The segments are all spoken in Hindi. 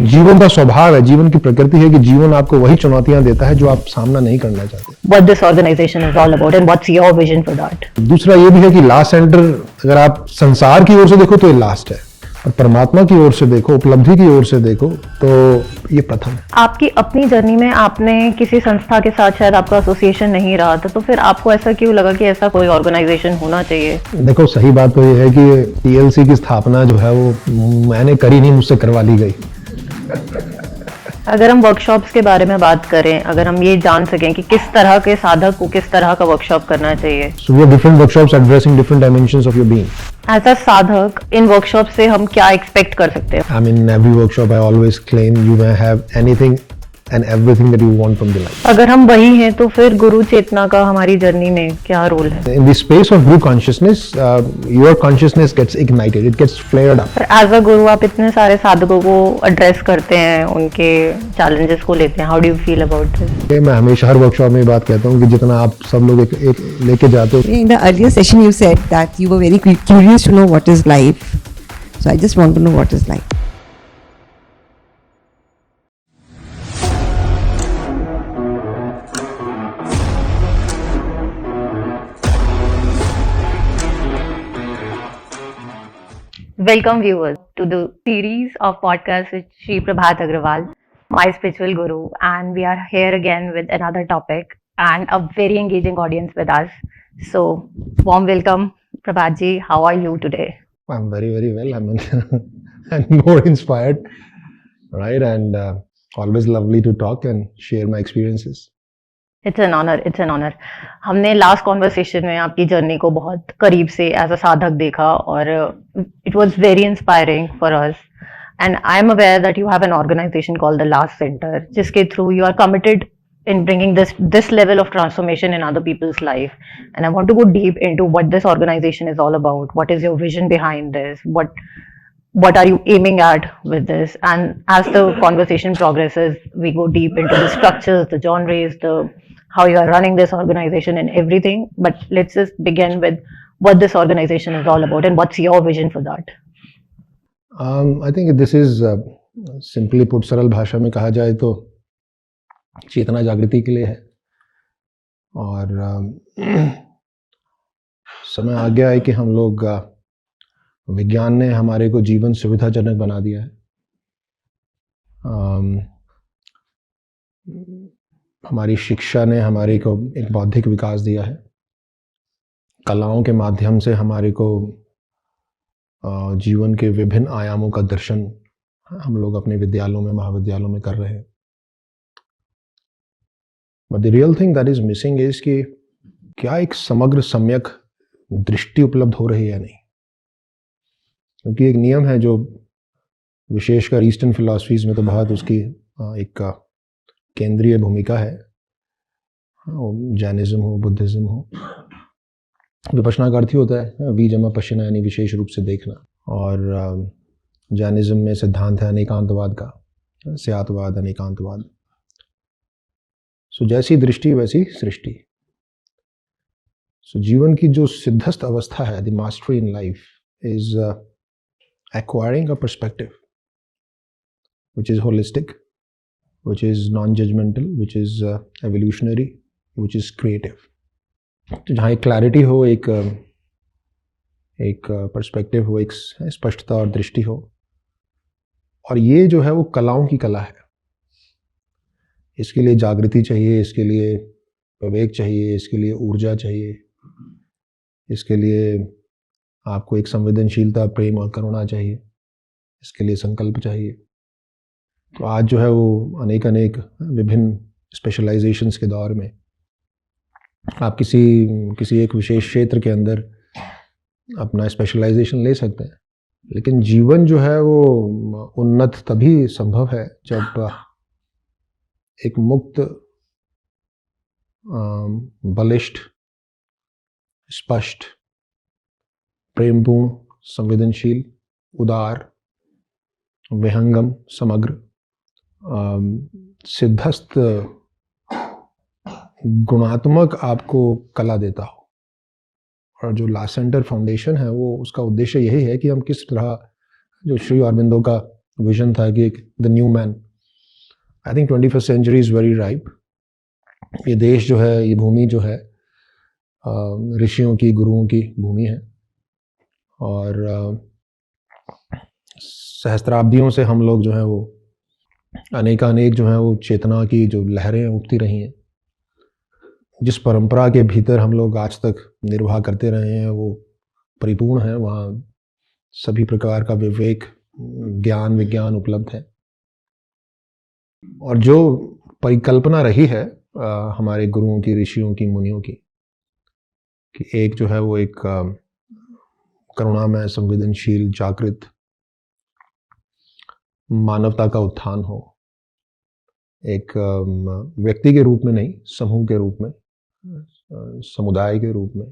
जीवन का स्वभाव है, जीवन की प्रकृति है कि जीवन आपको वही चुनौतियां देता है जो आप सामना नहीं करना चाहते। What this organization is all about and what's your vision for that? दूसरा ये भी है कि लास्ट सेंटर अगर आप संसार की ओर से देखो तो ये लास्ट है, और परमात्मा की ओर से देखो, उपलब्धि की ओर से देखो तो ये प्रथम है। आपकी अपनी जर्नी में आपने किसी संस्था के साथ शायद आपका एसोसिएशन नहीं रहा था, तो फिर आपको ऐसा क्यों लगा कि ऐसा कोई ऑर्गेनाइजेशन होना चाहिए? देखो, सही बात तो ये है कि टीएलसी की स्थापना जो है वो मैंने करी नहीं, मुझसे करवा ली गई। अगर हम वर्कशॉप्स के बारे में बात करें, अगर हम ये जान सकें कि किस तरह के साधक को किस तरह का वर्कशॉप करना चाहिए। So we have different workshops addressing different dimensions of your being. As a sadhak in workshop से हम क्या एक्सपेक्ट कर सकते हैं? I mean, in every workshop I always claim you may have anything and everything that you want from the life. अगर हम वही हैं तो फिर गुरु चेतना का हमारी जर्नी में क्या रोल है? In the space of guru consciousness, your consciousness gets ignited, it gets flared up. As a guru आप इतने सारे साधकों को एड्रेस करते हैं, उनके चैलेंजेस को लेते हैं, how do you feel about this? मैं हमेशा हर वर्कशॉप में बात कहता हूँ कि जितना आप सब लोग एक लेके जाते हो। In the earlier session, you said that you were very curious to know what is life. So I just want to know what is life. Welcome viewers to the series of podcasts with Shri Prabhat Agrawal, my spiritual guru, and we are here again with another topic and a very engaging audience with us. So, warm welcome, Prabhat ji. How are you today? I'm very, very well. I'm more inspired, right? And always lovely to talk and share my experiences. It's an honor. It's an honor. हमने लास्ट कॉन्वर्सेशन में आपकी जर्नी को बहुत करीब से एज अ साधक देखा और it was very inspiring for us, and I am aware that you have an organisation called the last centre, जिसके through you are committed in bringing this level of transformation in other people's life. And I want to go deep into what this organization is all about. What is your vision behind this? What are you aiming at with this? And as the conversation progresses, we go deep into the structures, the genres, how you are running this organization and everything. But let's just begin with what this organization is all about and what's your vision for that? I think this is simply put, सरल भाषा में कहा जाए तो चेतना जागृति के लिए है, और समय आ गया है कि हम लोग विज्ञान ने हमारे को जीवन सुविधाजनक बना दिया है। हमारी शिक्षा ने हमारे को एक बौद्धिक विकास दिया है। कलाओं के माध्यम से हमारे को जीवन के विभिन्न आयामों का दर्शन हम लोग अपने विद्यालयों में, महाविद्यालयों में कर रहे हैं। But the real thing that is missing is कि क्या एक समग्र सम्यक दृष्टि उपलब्ध हो रही है या नहीं। क्योंकि एक नियम है जो विशेषकर ईस्टर्न फिलॉसफीज में तो बहुत उसकी एक केंद्रीय भूमिका है, जैनिज्म हो, बुद्धिज्म हो। विपश्यना का अर्थ ही होता है वी जमा पश्यना, यानी विशेष रूप से देखना, और जैनिज्म में सिद्धांत है अनेकांतवाद का, स्यात्वाद, अनेकांतवाद। सो जैसी दृष्टि वैसी सृष्टि। सो जीवन की जो सिद्धस्त अवस्था है, the mastery in life is acquiring a perspective which is holistic, which is non-judgmental, which is evolutionary, which is creative. तो जहाँ एक क्लैरिटी हो, एक पर्सपेक्टिव हो, एक स्पष्टता और दृष्टि हो, और ये जो है वो कलाओं की कला है। इसके लिए जागृति चाहिए, इसके लिए विवेक चाहिए, इसके लिए ऊर्जा चाहिए, इसके लिए आपको एक संवेदनशीलता, प्रेम और करुणा चाहिए, इसके लिए संकल्प चाहिए। तो आज जो है वो अनेक विभिन्न स्पेशलाइजेशंस के दौर में आप किसी एक विशेष क्षेत्र के अंदर अपना स्पेशलाइजेशन ले सकते हैं, लेकिन जीवन जो है वो उन्नत तभी संभव है जब एक मुक्त, बलिष्ठ, स्पष्ट, प्रेमपूर्ण, संवेदनशील, उदार, विहंगम, समग्र, सिद्धस्त, गुणात्मक आपको कला देता हो। और जो लास्ट सेंटर फाउंडेशन है वो, उसका उद्देश्य यही है कि हम किस तरह, जो श्री अरबिंदो का विजन था कि the new man. I think 21st century is very ripe. ये देश जो है, ये भूमि जो है, ऋषियों की, गुरुओं की भूमि है, और सहस्त्राब्दियों से हम लोग जो है वो अनेक जो है वो चेतना की जो लहरें उठती रही हैं। जिस परंपरा के भीतर हम लोग आज तक निर्वाह करते रहे हैं वो परिपूर्ण है। वहाँ सभी प्रकार का विवेक, ज्ञान, विज्ञान उपलब्ध है। और जो परिकल्पना रही है हमारे गुरुओं की, ऋषियों की, मुनियों की, कि एक जो है वो एक करुणामय, संवेदनशील, जागृत मानवता का उत्थान हो, एक व्यक्ति के रूप में नहीं, समूह के रूप में, समुदाय के रूप में,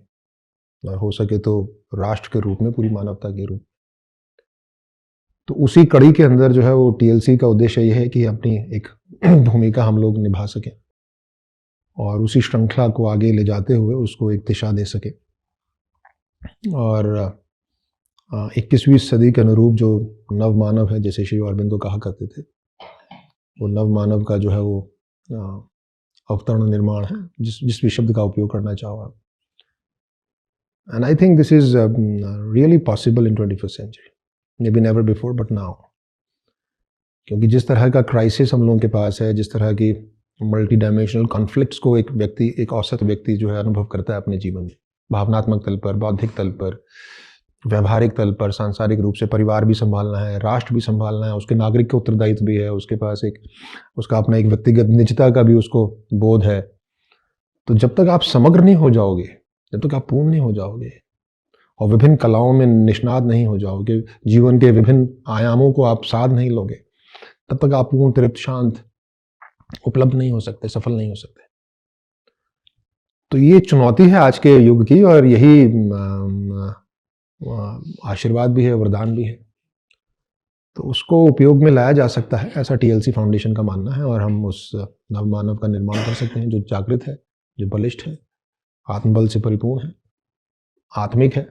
और हो सके तो राष्ट्र के रूप में, पूरी मानवता के रूप में। तो उसी कड़ी के अंदर जो है वो टीएलसी का उद्देश्य ये है कि अपनी एक भूमिका हम लोग निभा सकें और उसी श्रृंखला को आगे ले जाते हुए उसको एक दिशा दे सके। और 21वीं सदी के अनुरूप जो नव मानव है, जैसे श्री अरबिंदो कहा करते थे, वो नव मानव का जो है वो अवतरण निर्माण है, जिस भी शब्द का उपयोग करना चाहो आप। And I think this is really possible in 21st century, maybe never before but now. क्योंकि जिस तरह का क्राइसिस हम लोगों के पास है, जिस तरह की मल्टी डायमेंशनल कॉन्फ्लिक्ट्स को एक व्यक्ति, एक औसत व्यक्ति जो है अनुभव करता है अपने जीवन में, भावनात्मक तल पर, बौद्धिक तल पर, व्यवहारिक तल पर, सांसारिक रूप से परिवार भी संभालना है, राष्ट्र भी संभालना है, उसके नागरिक का उत्तरदायित्व भी है, उसके पास एक उसका अपना एक व्यक्तिगत निजता का भी उसको बोध है। तो जब तक आप समग्र नहीं हो जाओगे, जब तक आप पूर्ण नहीं हो जाओगे और विभिन्न कलाओं में निष्णात नहीं हो जाओगे, जीवन के विभिन्न आयामों को आप साध नहीं लोगे, तब तक आप पूर्ण, तृप्त, शांत, उपलब्ध नहीं हो सकते, सफल नहीं हो सकते। तो ये चुनौती है आज के युग की, और यही आशीर्वाद भी है, वरदान भी है। तो उसको उपयोग में लाया जा सकता है, ऐसा टीएलसी फाउंडेशन का मानना है। और हम उस नवमानव का निर्माण कर सकते हैं जो जागृत है, जो बलिष्ठ है, आत्मबल से परिपूर्ण है, आत्मिक है,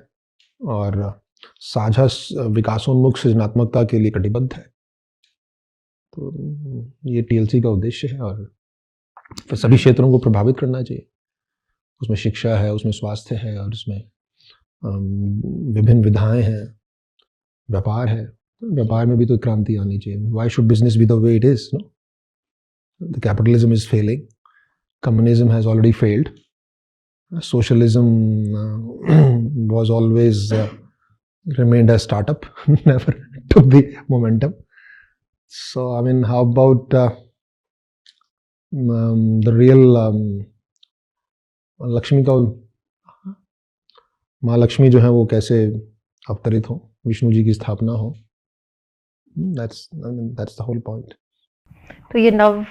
और साझा विकासोन्मुख सृजनात्मकता के लिए कटिबद्ध है। तो ये टीएलसी का उद्देश्य है, और फिर सभी क्षेत्रों को प्रभावित करना चाहिए। उसमें शिक्षा है, उसमें स्वास्थ्य है, और उसमें विभिन्न विधाएं हैं, व्यापार है। व्यापार में भी तो क्रांति आनी चाहिए। Why should business be the way it is? No, the capitalism is failing, communism has already failed, socialism was always remained a startup, never took the momentum. So I mean, how about the real Lakshmi का, माँ लक्ष्मी जो है वो कैसे अवतरित हो, विष्णु जी की स्थापना हो? That's the whole point. तो ये नव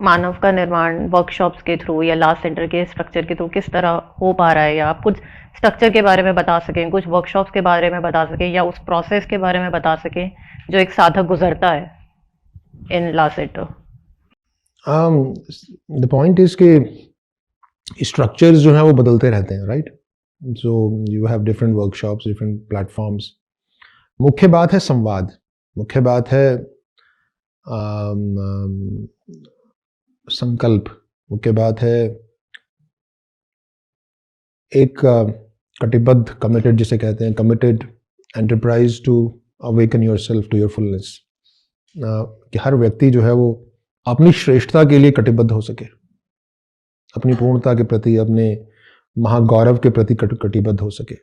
मानव का निर्माण वर्कशॉप्स के थ्रू या लास्ट सेंटर के स्ट्रक्चर के थ्रू किस तरह हो पा रहा है? या आप कुछ स्ट्रक्चर के बारे में बता सकें, कुछ वर्कशॉप्स के बारे में बता सकें, या उस प्रोसेस के बारे में बता सकें जो एक साधक गुजरता है in last centre? The point is कि स्ट्रक्चर्स जो हैं वो बदलते रहते हैं, right? So you have different workshops, different platforms. मुख्य बात है संवाद, मुख्य बात है संकल्प, मुख्य बात है एक कटिबद्ध, कमिटेड जिसे कहते हैं, committed enterprise to awaken yourself to your fullness. कि हर व्यक्ति जो है वो अपनी श्रेष्ठता के लिए कटिबद्ध हो सके, अपनी पूर्णता के प्रति, अपने महागौरव के प्रति कटिबद्ध हो सके।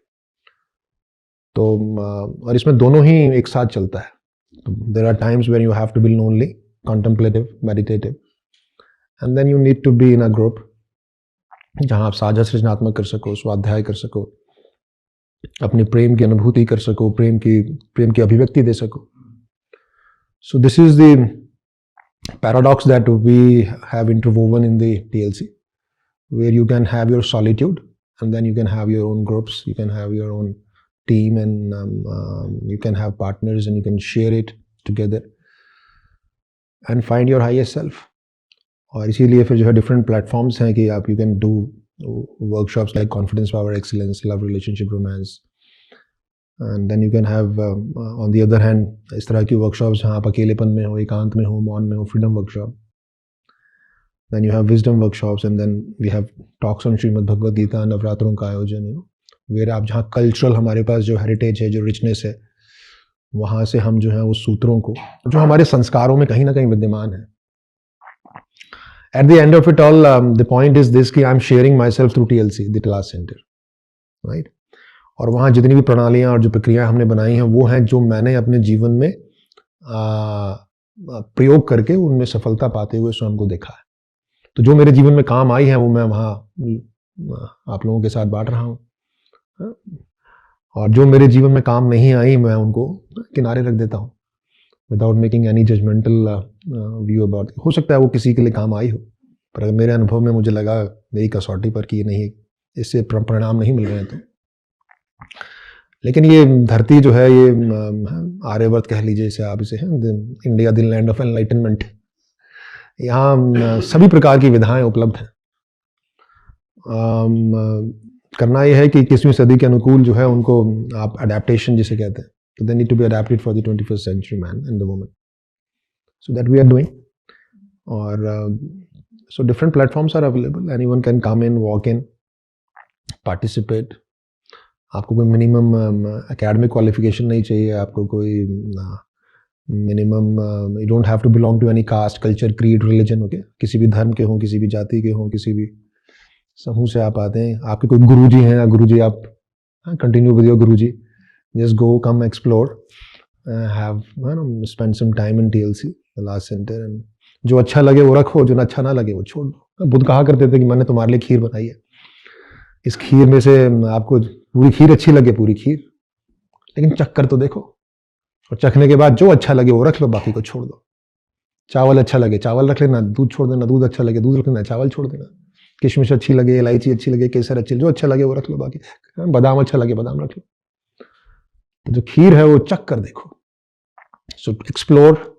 तो और इसमें दोनों ही एक साथ चलता है। There are times when you have to be lonely, contemplative, meditative, and then you need to be in a group जहाँ आप साझा सृजनात्मक कर सको, स्वाध्याय कर सको, अपनी प्रेम की अनुभूति कर सको, प्रेम की अभिव्यक्ति दे सको। So this is the paradox that we have interwoven in the TLC, where you can have your solitude and then you can have your own groups, you can have your own team, and you can have partners and you can share it together and find your highest self. और इसीलिए फिर जो है डिफरेंट प्लेटफॉर्म्स हैं कि आप you can do workshops like confidence, power, excellence, love, relationship, romance, and then you can have on the other hand इस तरह की वर्कशॉप्स जहाँ आप अकेलेपन में हो, एकांत में हो, मौन में हो, freedom workshop. Then you have wisdom workshops, and then we have talks on Shrimad Bhagavad Gita, नवरात्रों का आयोजन, वेर आप जहाँ कल्चरल हमारे पास जो हेरिटेज है, जो रिचनेस है, वहाँ से हम जो है उस सूत्रों को जो हमारे संस्कारों में कहीं ना कहीं विद्यमान है. At the end of it all, the point is this कि I'm sharing myself through TLC, the Talas Center, right? और वहाँ जितनी भी प्रणालियाँ और जो प्रक्रियाएं हमने बनाई हैं वो हैं जो मैंने अपने जीवन में प्रयोग करके उनमें सफलता पाते हुए स्वयं को देखा है. तो जो मेरे जीवन में काम आई है वो मैं वहाँ आप लोगों के साथ बांट रहा हूँ, और जो मेरे जीवन में काम नहीं आई मैं उनको किनारे रख देता हूँ without making any judgemental view about. हो सकता है वो किसी के लिए काम आई हो, पर अगर मेरे अनुभव में मुझे लगा मेरी कसौटी पर कि ये नहीं, इससे परिणाम नहीं मिल रहे हैं तो. लेकिन ये धरती जो है, ये आर्यवर्त कह लीजिए इसे आप, इसे India the land of enlightenment, यहाँ सभी प्रकार की विधाएं उपलब्ध हैं. करना यह है कि 21वीं सदी के अनुकूल जो है उनको आप अडेप्टेशन जिसे कहते हैं, तो they need to be adapted for the 21st century man and the woman, so that we are doing. और so different platforms are available, anyone can come in, walk in, participate. आपको कोई मिनिमम एकेडमिक क्वालिफिकेशन नहीं चाहिए, आपको कोई minimum, you don't have to belong to any caste, culture, creed, religion. Okay, किसी भी धर्म के हों, किसी भी जाति के हों, किसी भी समूह से आप आते हैं, आपके कोई गुरुजी हैं, गुरुजी आप continue with your Guruji, just go, come, explore, have spend some time in TLC, the last centre. And जो अच्छा लगे वो रखो, जो अच्छा ना लगे वो छोड़ दो. बुद्ध कहा करते थे कि मैंने तुम्हारे लिए खीर बनाई है, इस खीर में से आपको पूरी खीर अच्छी लगे पूरी खीर, लेकिन चख कर तो देखो, और चखने के बाद जो अच्छा लगे वो रख लो, बाकी को छोड़ दो. चावल अच्छा लगे चावल रख लेना, दूध छोड़ देना, दूध अच्छा लगे दूध रख लेना, चावल छोड़ देना. किशमिश अच्छी लगे, इलायची अच्छी लगे, केसर अच्छी, जो अच्छा लगे वो रख लो, बाकी बादाम अच्छा लगे बादाम रख लो. तो जो खीर है वो चख कर देखो. So explore,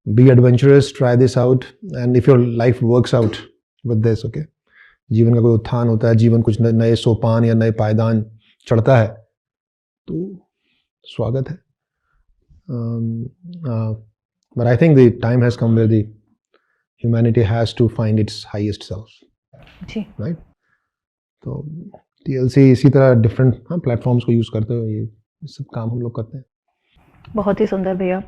be adventurous, try this out, and if your life works out with this, okay, जीवन का कोई उत्थान होता है, जीवन कुछ नए सोपान या नए पायदान चढ़ता है, तो स्वागत है. But I think the time has come where the humanity has to find its highest self. Ji. Right? तो TLC इसी तरह डिफरेंट प्लेटफॉर्म्स को यूज करते हुए ये सब काम हम लोग करते हैं. बहुत ही सुंदर भैया.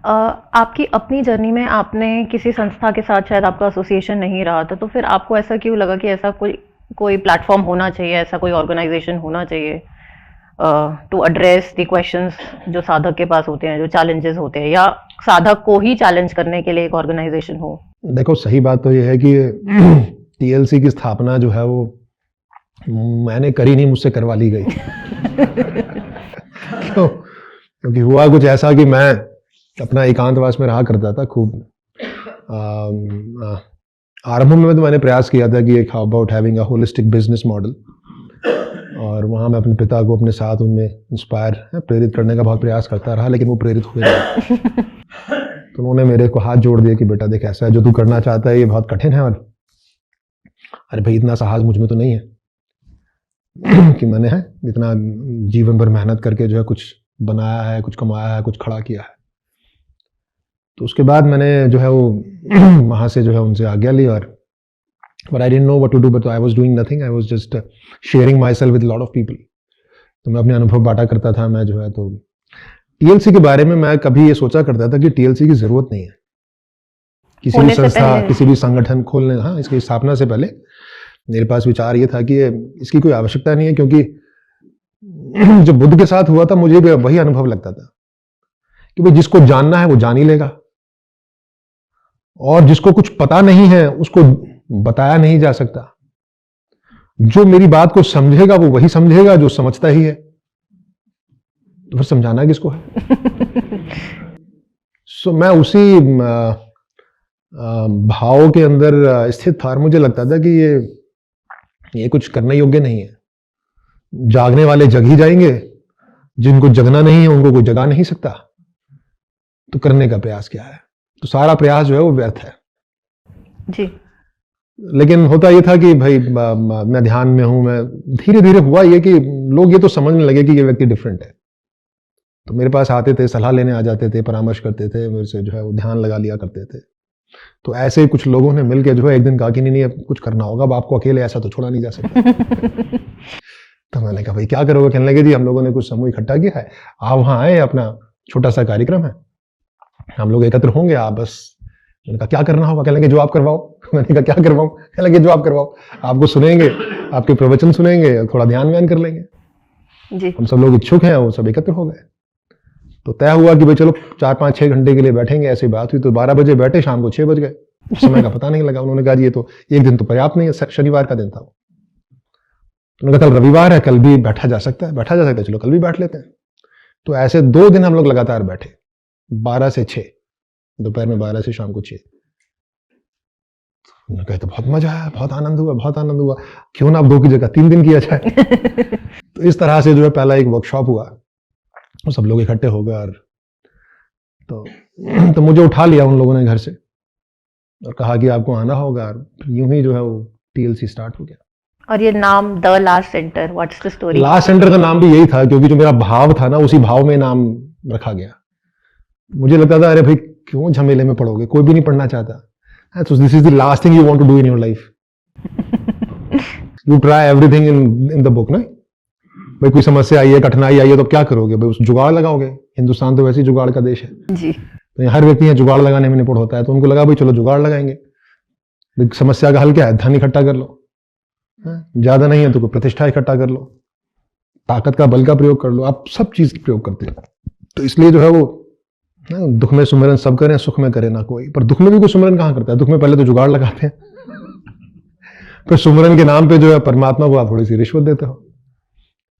आपकी अपनी जर्नी में आपने किसी संस्था के साथ शायद आपका एसोसिएशन नहीं रहा था, तो फिर आपको ऐसा क्यों लगा कि ऐसा कोई प्लेटफॉर्म होना चाहिए, ऐसा कोई ऑर्गेनाइजेशन होना चाहिए टू एड्रेस द क्वेश्चंस जो साधक के पास होते हैं, जो चैलेंजेस होते हैं, या साधक को ही चैलेंज करने के लिए एक ऑर्गेनाइजेशन हो? देखो, सही बात तो ये है कि TLC की स्थापना जो है वो मैंने करी नहीं, मुझसे करवा ली गई. क्योंकि हुआ कुछ ऐसा कि मैं अपना एकांतवास में रहा करता था खूब. आरंभ में तो मैंने प्रयास किया था कि एक about having a holistic business model, और वहाँ मैं अपने पिता को अपने साथ उनमें इंस्पायर प्रेरित करने का बहुत प्रयास करता रहा, लेकिन वो प्रेरित हुए नहीं. तो उन्होंने मेरे को हाथ जोड़ दिया कि बेटा देख, ऐसा है जो तू करना चाहता है ये बहुत कठिन है, और अरे भाई इतना साहस मुझ में तो नहीं है कि मैंने इतना जीवन भर मेहनत करके जो है कुछ बनाया है, कुछ कमाया है, कुछ खड़ा किया है. तो उसके बाद मैंने जो है वो वहाँ से जो है उनसे आज्ञा ली, और but I didn't know what to do, but I was doing nothing. I was just sharing myself with a lot of people. तो मैं अपने अनुभव बांटा करता था. मैं जो है तो TLC के बारे में मैं कभी ये सोचा करता था कि TLC की जरूरत नहीं है किसी भी संस्था, किसी भी संगठन खोलने. हाँ, इसकी स्थापना से पहले मेरे पास विचार ये था कि इसकी कोई आवश्यकता नहीं है, क्योंकि जो बुद्ध के साथ हुआ था मुझे भी वही अनुभव लगता था कि भाई जिसको जानना है वो जान ही लेगा, और जिसको कुछ पता नहीं है उसको बताया नहीं जा सकता. जो मेरी बात को समझेगा वो वही समझेगा जो समझता ही है, तो फिर समझाना किसको है. सो मैं उसी भाव के अंदर स्थित था. मुझे लगता था कि ये कुछ करने योग्य नहीं है. जागने वाले जग ही जाएंगे, जिनको जगना नहीं है उनको कोई जगा नहीं सकता. तो करने का प्रयास क्या है? तो सारा प्रयास जो है वो व्यर्थ है जी. लेकिन होता ये था कि भाई मैं ध्यान में हूं. मैं धीरे धीरे हुआ ये कि लोग ये तो समझने लगे कि ये व्यक्ति डिफरेंट है, तो मेरे पास आते थे, सलाह लेने आ जाते थे, परामर्श करते थे, मेरे से जो है वो ध्यान लगा लिया करते थे। तो ऐसे कुछ लोगों ने मिलकर जो है एक दिन कहा कि नहीं अब कुछ करना होगा, अब आपको अकेले ऐसा तो छोड़ा नहीं जा सकता। तो मैंने कहा भाई क्या करोगे? कहने लगे जी हम लोगों ने कुछ समूह इकट्ठा किया है, आप वहाँ आए, अपना छोटा सा कार्यक्रम है, हम लोग एकत्र होंगे, आप बस। मैंने कहा क्या करना होगा? कहने लगे जो आप करवाओ। मैंने कहा क्या करवाऊं? कहने लगे जो आप करवाओ, आपको सुनेंगे, आपके प्रवचन सुनेंगे, थोड़ा ध्यान व्यान कर लेंगे। जी। हम सब लोग इच्छुक हैं, वो सब एकत्र हो गए। तो तय हुआ कि भाई चलो 4-5-6 घंटे के लिए बैठेंगे। ऐसी बात हुई तो 12 बजे बैठे, शाम को 6 बज गए, समय का पता नहीं लगा। उन्होंने कहा जी ये तो एक दिन तो पर्याप्त नहीं है, शनिवार का दिन था वो। उन्होंने कहा कल रविवार है, कल भी बैठा जा सकता है, बैठा जा सकता है, चलो कल भी बैठ लेते हैं। तो ऐसे 2 दिन हम लोग लगातार बैठे, 12 से 6, दोपहर में 12 से शाम को 6। उन्होंने कहा तो बहुत मजा आया, बहुत आनंद हुआ, बहुत आनंद हुआ, क्यों ना अब 2 की जगह 3 दिन किया जाए। तो इस तरह से जो है पहला एक वर्कशॉप हुआ, और सब लोग इकट्ठे हो गए। और तो मुझे उठा लिया उन लोगों ने घर से और कहा कि आपको आना होगा। यूं ही जो है वो TLC स्टार्ट हो गया। और ये नाम the last centre, what's the story? Last centre का नाम भी यही था, क्योंकि जो मेरा भाव था ना, उसी भाव में नाम रखा गया। मुझे लगता था अरे भाई क्यों झमेले में पड़ोगे, कोई भी नहीं पढ़ना चाहता। तो this is the last thing you want to do in your life, you try everything in the book ना। भाई कोई समस्या आई है, कठिनाई आई है, तो क्या करोगे भाई? उस जुगाड़ लगाओगे। हिंदुस्तान तो वैसे ही जुगाड़ का देश है जी। तो हर व्यक्ति यहाँ जुगाड़ लगाने में निपुण होता है। तो उनको लगा भाई चलो जुगाड़ लगाएंगे। समस्या का हल क्या है? धन इकट्ठा कर लो, ज्यादा नहीं है तो कोई प्रतिष्ठा इकट्ठा कर लो, ताकत का बल का प्रयोग कर लो, आप सब चीज प्रयोग करते हैं। तो इसलिए जो है वो दुख में सुमिरन सब करें, सुख में करे ना कोई। पर दुख में भी कोई सुमिरन कहाँ करता है? दुख में पहले तो जुगाड़ लगाते हैं, फिर सुमिरन के नाम पे जो है परमात्मा को आप थोड़ी सी रिश्वत देते हो,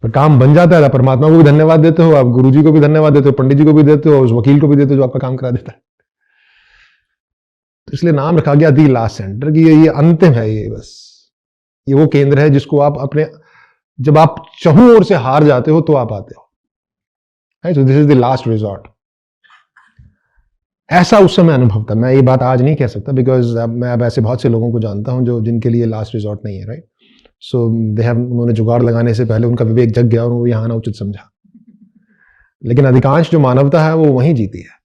पर काम बन जाता है। परमात्मा को भी धन्यवाद देते हो, आप गुरु जी को भी धन्यवाद देते हो, पंडित जी को भी देते हो, उस वकील को भी देते हो जो आपका काम करा देता है। तो इसलिए नाम रखा गया दी लास्ट सेंटर की ये अंतिम है, ये बस ये वो केंद्र है जिसको आप अपने, जब आप चहुं ओर से हार जाते हो तो आप आते हो। So this is the last resort. ऐसा उस समय अनुभव था। मैं ये बात आज नहीं कह सकता बिकॉज मैं अब ऐसे बहुत से लोगों को जानता हूं जो जिनके लिए लास्ट रिजॉर्ट नहीं है, राइट। सो उन्होंने जुगाड़ लगाने से पहले उनका विवेक जग गया और वो यहाँ आना उचित समझा। लेकिन अधिकांश जो मानवता है वो वहीं जीती है।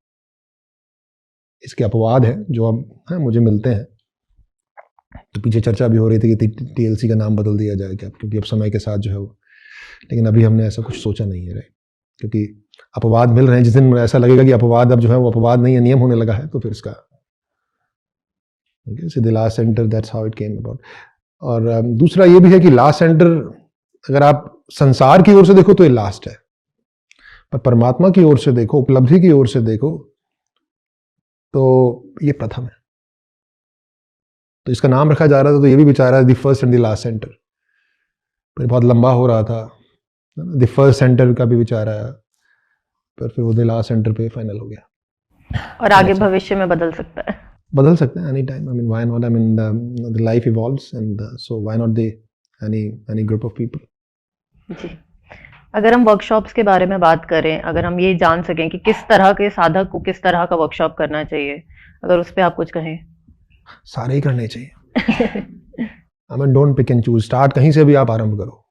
इसके अपवाद है जो अब मुझे मिलते हैं। तो पीछे चर्चा भी हो रही थी कि TLC का नाम बदल दिया जाए क्या, क्योंकि अब समय के साथ जो है वो, लेकिन अभी हमने ऐसा कुछ सोचा नहीं है, राइट। क्योंकि अपवाद मिल रहे हैं, जिस दिन ऐसा लगेगा कि अपवाद अब जो है वो अपवाद नहीं है, नियम होने लगा है, तो फिर इसका the last centre, that's how it came about. और दूसरा ये भी है कि लास्ट सेंटर अगर आप संसार की ओर से देखो तो ये लास्ट है, पर परमात्मा की ओर से देखो, उपलब्धि की ओर से देखो तो ये प्रथम है। तो इसका नाम रखा जा रहा था तो ये भी विचार है the first and the last centre, पर बहुत लंबा हो रहा था। द फर्स्ट सेंटर का भी विचार आया, पर फिर वो द लास्ट सेंटर पे फाइनल हो गया। और आगे भविष्य में बदल सकता है, बदल सकते हैं any time. I mean why not, I mean the life evolves and so why not the any group of people. जी। अगर हम वर्कशॉप्स के बारे में बात करें, अगर हम ये जान सकें कि किस तरह के साधक को किस तरह का वर्कशॉप करना चाहिए, अगर उस पर आप कुछ कहें। सारे ही करने चाहिए। I mean don't pick and choose, start कहीं से भी आप आरंभ करो।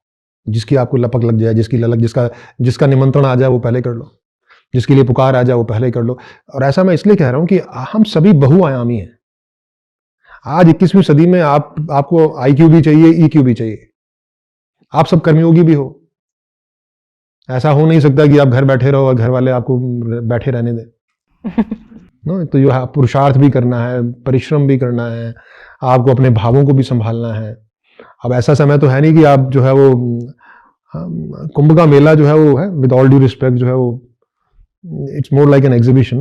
जिसकी आपको लपक लग जाए, जिसकी ललक, जिसका निमंत्रण आ जाए वो पहले कर लो, जिसके लिए पुकार आ जाए वो पहले कर लो। और ऐसा मैं इसलिए कह रहा हूं कि हम सभी बहुआयामी हैं। आज 21वीं सदी में आपको IQ भी चाहिए, EQ भी चाहिए। आप सब कर्मयोगी भी हो। ऐसा हो नहीं सकता कि आप घर बैठे रहो और घर वाले आपको बैठे रहने दें। नो, तो जो है पुरुषार्थ भी करना है, परिश्रम भी करना है, आपको अपने भावों को भी संभालना है। अब ऐसा समय तो है नहीं कि आप जो है वो कुंभ का मेला जो है वो है, विद ऑल ड्यू रिस्पेक्ट, जो है वो it's more like an exhibition,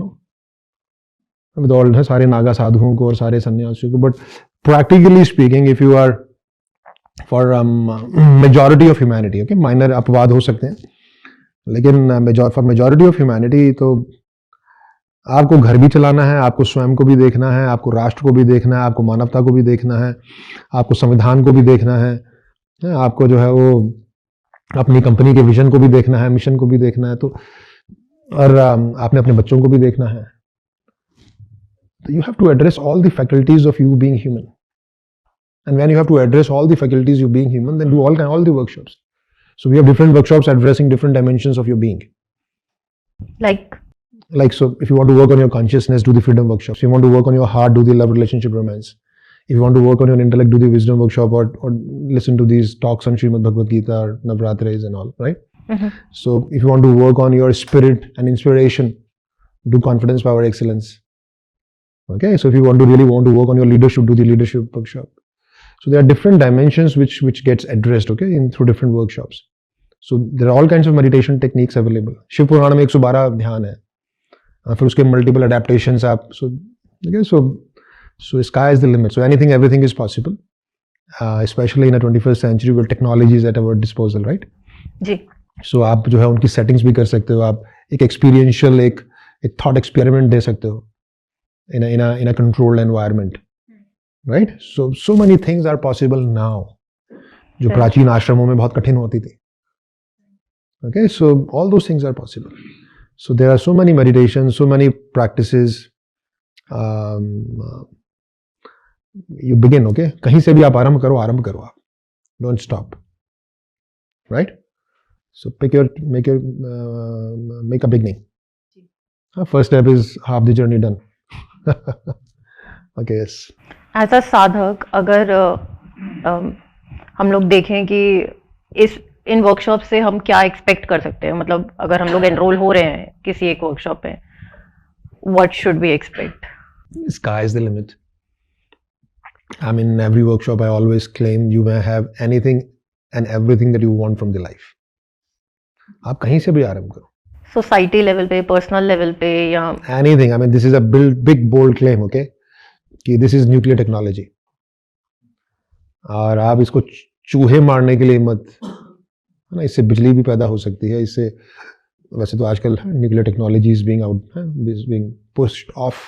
with all सारे नागा साधुओं को और सारे सन्यासियों को। But practically speaking, if you are for majority of humanity, okay, minor अपवाद हो सकते हैं, लेकिन फॉर मेजॉरिटी ऑफ ह्यूमैनिटी तो आपको घर भी चलाना है, आपको स्वयं को भी देखना है, आपको राष्ट्र को भी देखना है, आपको मानवता को भी देखना है, आपको संविधान को भी देखना है, आपको जो है वो अपनी कंपनी के विजन को भी देखना है, मिशन को भी देखना है, तो और आपने अपने बच्चों को भी देखना है। तो you have to address all the faculties of you being human, and when you have to address all the faculties you being human, then do all the workshops. So we have different workshops addressing different dimensions of your being. Like, So if you want to work on your consciousness, do the freedom workshops. If you want to work on your heart, do the love, relationship, romance. If you want to work on your intellect, do the wisdom workshop, or listen to these talks on Srimad Bhagavad Gita, or Navratris and all, right? So if you want to work on your spirit and inspiration, do confidence, power, excellence. Okay, so if you really want to work on your leadership, do the leadership workshop. So there are different dimensions which gets addressed, okay, through different workshops. So there are all kinds of meditation techniques available. Shiv Puran में 112 ध्यान है, फिर उसके multiple adaptations आप, so okay, so sky is the limit. So anything, everything is possible, especially in a 21st century where technology is at our disposal, right? Ji. So आप जो है उनकी settings भी कर सकते हो, आप एक experiential एक thought experiment दे सकते हो in a controlled environment, right? So many things are possible now, जो प्राचीन आश्रमों में बहुत कठिन होती थी. Okay, so all those things are possible. So there are so many meditations, so many practices. You begin, okay? कहीं से भी आप आरंभ करो आप. Don't stop, right? So make a beginning. First step is half the journey done. Okay, yes. As a साधक, अगर हम लोग देखें कि इन वर्कशॉप से हम क्या एक्सपेक्ट कर सकते हैं, मतलब अगर हम लोग एनरोल हो रहे हैं किसी एक वर्कशॉप में, what should we expect? Sky is the limit. I mean, in every workshop I always claim you may have anything and everything that you want from the life. आप कहीं से भी आरंभ करो. सोसाइटी लेवल पे, पर्सनल लेवल पे, या anything. I mean, this is a big bold claim, okay? कि this is nuclear technology. और आप इसको चूहे मारने के लिए मत, है ना, इससे बिजली भी पैदा हो सकती है. इससे वैसे तो आजकल nuclear technology is being pushed off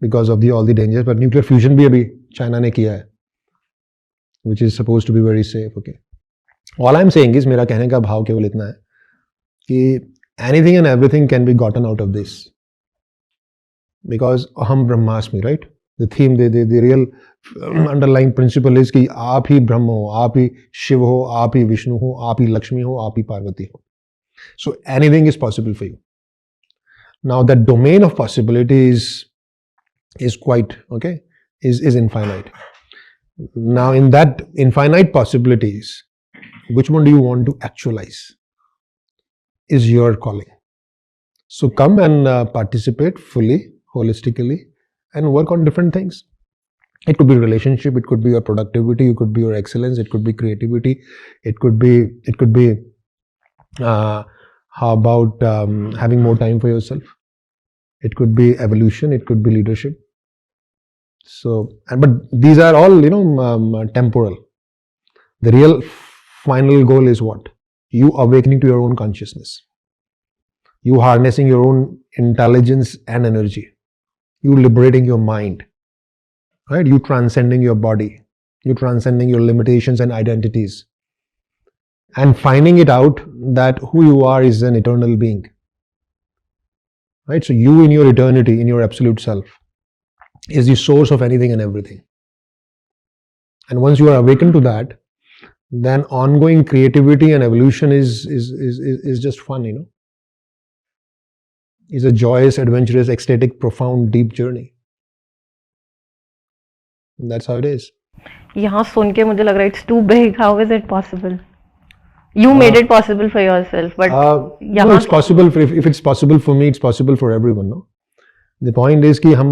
because of all the dangers, but nuclear fusion भी अभी चाइना ने किया है, which is suppose to be very safe. Okay, all I am saying is, मेरा कहने का भाव केवल इतना है कि anything and everything can be gotten out of this, because अहम ब्रह्मास्मि, right? The theme, the real underlying principle is कि आप ही ब्रह्म हो, आप ही शिव हो, आप ही विष्णु हो, आप ही लक्ष्मी हो, आप ही पार्वती हो. So anything is possible for you. Now that domain of possibility is quite, okay, is infinite. Now in that infinite possibilities, which one do you want to actualize is your calling. So come and participate fully, holistically, and work on different things. It could be relationship, it could be your productivity, it could be your excellence, it could be creativity, it could be how about having more time for yourself. It could be evolution, it could be leadership. So, but these are all, temporal. The real final goal is what? You awakening to your own consciousness. You harnessing your own intelligence and energy. You liberating your mind, right? You transcending your body, you transcending your limitations and identities, and finding it out that who you are is an eternal being, right? So you in your eternity, in your absolute self, is the source of anything and everything. And once you are awakened to that, then ongoing creativity and evolution is just fun, Is a joyous, adventurous, ecstatic, profound, deep journey. And that's how it is. यहाँ सुन के मुझे लग रहा है it's too big. How is it possible? You made it possible for yourself, but no, it's possible. If it's possible for me, it's possible for everyone. No, the point is कि हम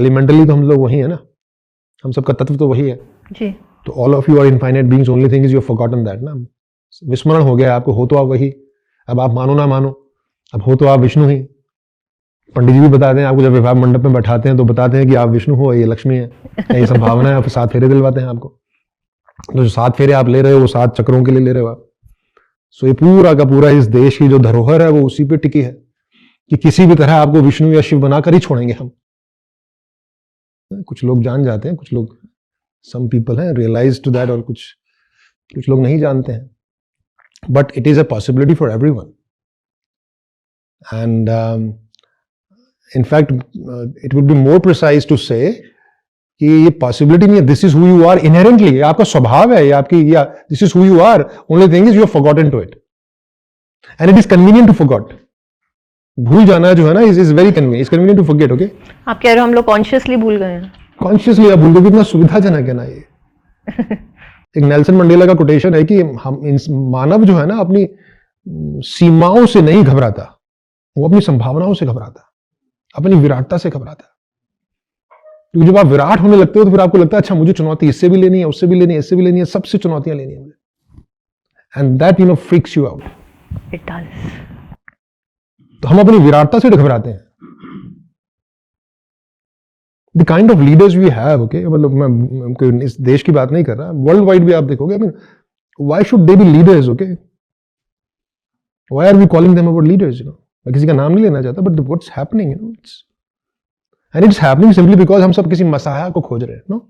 elementally तो हम लोग वही है ना, हम सबका तत्व तो वही है. जी. तो all of you are infinite beings. Only thing is you've forgotten that ना. विस्मरण हो गया आपको. हो तो आप वही. अब आप मानो ना मानो, अब हो तो आप विष्णु ही. पंडित जी भी बताते हैं आपको, जब विवाह मंडप में बैठाते हैं तो बताते हैं कि आप विष्णु हो, ये लक्ष्मी है, ये संभावना है. आप 7 फेरे दिलवाते हैं आपको. तो जो 7 फेरे आप ले रहे हो वो 7 चक्रों के लिए ले रहे हो आप. सो ये पूरा का पूरा इस देश की जो धरोहर है वो उसी पे टिकी है कि किसी भी तरह आपको विष्णु या शिव बनाकर ही छोड़ेंगे हम. कुछ लोग जान जाते हैं, कुछ लोग, सम पीपल हैं रियलाइज टू दैट, और कुछ लोग नहीं जानते हैं. But it is a possibility for everyone. And in fact, it would be more precise to say कि ये possibility नहीं है. This is who you are inherently. ये आपका स्वभाव है, ये आपकी, या this is who you are. Only thing is you have forgotten to it, and it is convenient to forget. भूल जाना जो है ना is very convenient to forget. Okay, आप कह रहे हो हम लोग कॉन्शियसली भूल गए हैं. कॉन्शियसली आप भूल गए, कितना सुविधाजनक है ना ये. एक नेल्सन मंडेला का कोटेशन है कि हम मानव जो है ना अपनी सीमाओं से नहीं घबराता, वो अपनी संभावनाओं से घबराता, अपनी विराटता से घबराता. क्योंकि जब आप विराट होने लगते हो तो फिर आपको लगता है अच्छा मुझे चुनौती इससे भी लेनी है, उससे भी लेनी है, इससे भी लेनी है, सबसे चुनौतियां लेनी है मुझे. And that freaks you out. It does. तो हम अपनी विराटता से घबराते हैं. The kind of leaders we have, okay, मतलब मैं इस देश की बात नहीं कर रहा, वर्ल्ड वाइड भी आप देखोगे. Why should they be leaders? Okay, why are we calling them about leaders? मैं किसी का नाम नहीं लेना चाहता, but what's happening, and it's happening simply because हम सब किसी मसाया को खोज रहे हैं. No,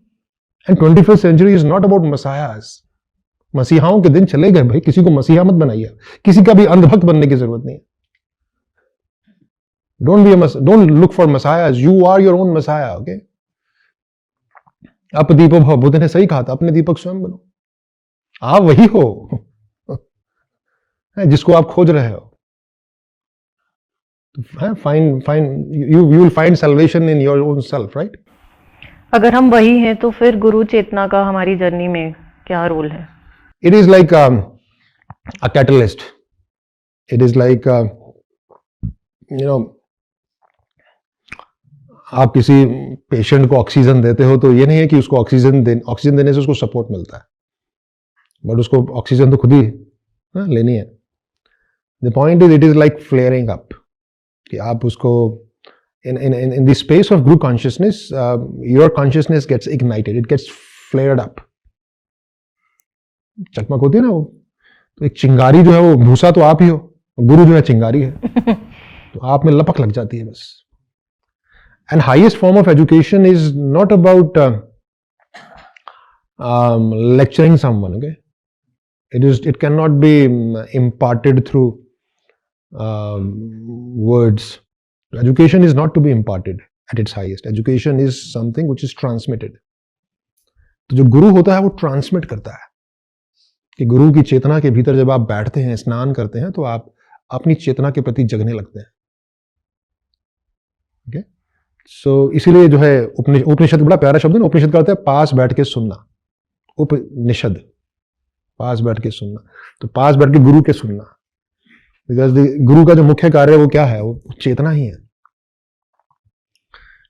and 21st century is not about messiahs. मसीहाओं के दिन चले गए भाई, किसी को मसीहा मत बनाइए, किसी का भी अंधभक्त बनने की जरूरत नहीं है. Don't look for messiahs. You are your own messiah, okay? अब दीपक बुद्ध ने सही कहा था, अपने दीपक स्वयं बनो. आप वही हो जिसको आप खोज रहे हो. You will find salvation in your own self, right? अगर हम वही हैं तो फिर गुरु चेतना का हमारी जर्नी में क्या रोल है? It is like a catalyst. It is like आप किसी पेशेंट को ऑक्सीजन देते हो तो ये नहीं है कि उसको ऑक्सीजन देने से उसको सपोर्ट मिलता है, बट उसको ऑक्सीजन तो खुद ही लेनी है. The point is it is like flaring up, कि आप उसको in the space of group consciousness, your consciousness gets ignited, it gets flared up. चकमक होती है ना वो, तो एक चिंगारी जो है वो भूसा तो आप ही हो, गुरु जो है चिंगारी है, तो आप में लपक लग जाती है बस. And highest form of education is not about lecturing someone. Okay, it cannot be imparted through words. Education is not to be imparted at its highest. Education is something which is transmitted. तो जो गुरु होता है वो ट्रांसमिट करता है, कि गुरु की चेतना के भीतर जब आप बैठते हैं, स्नान करते हैं, तो आप अपनी चेतना के प्रति जगने लगते हैं. ओके, सो इसीलिए जो है उपनिषद बड़ा प्यारा शब्द है. उपनिषद का अर्थ है पास बैठ के सुनना. उपनिषद, पास बैठ के सुनना. तो पास बैठ के गुरु के सुनना, बिकॉज गुरु का जो मुख्य कार्य है वो क्या है? वो चेतना ही है.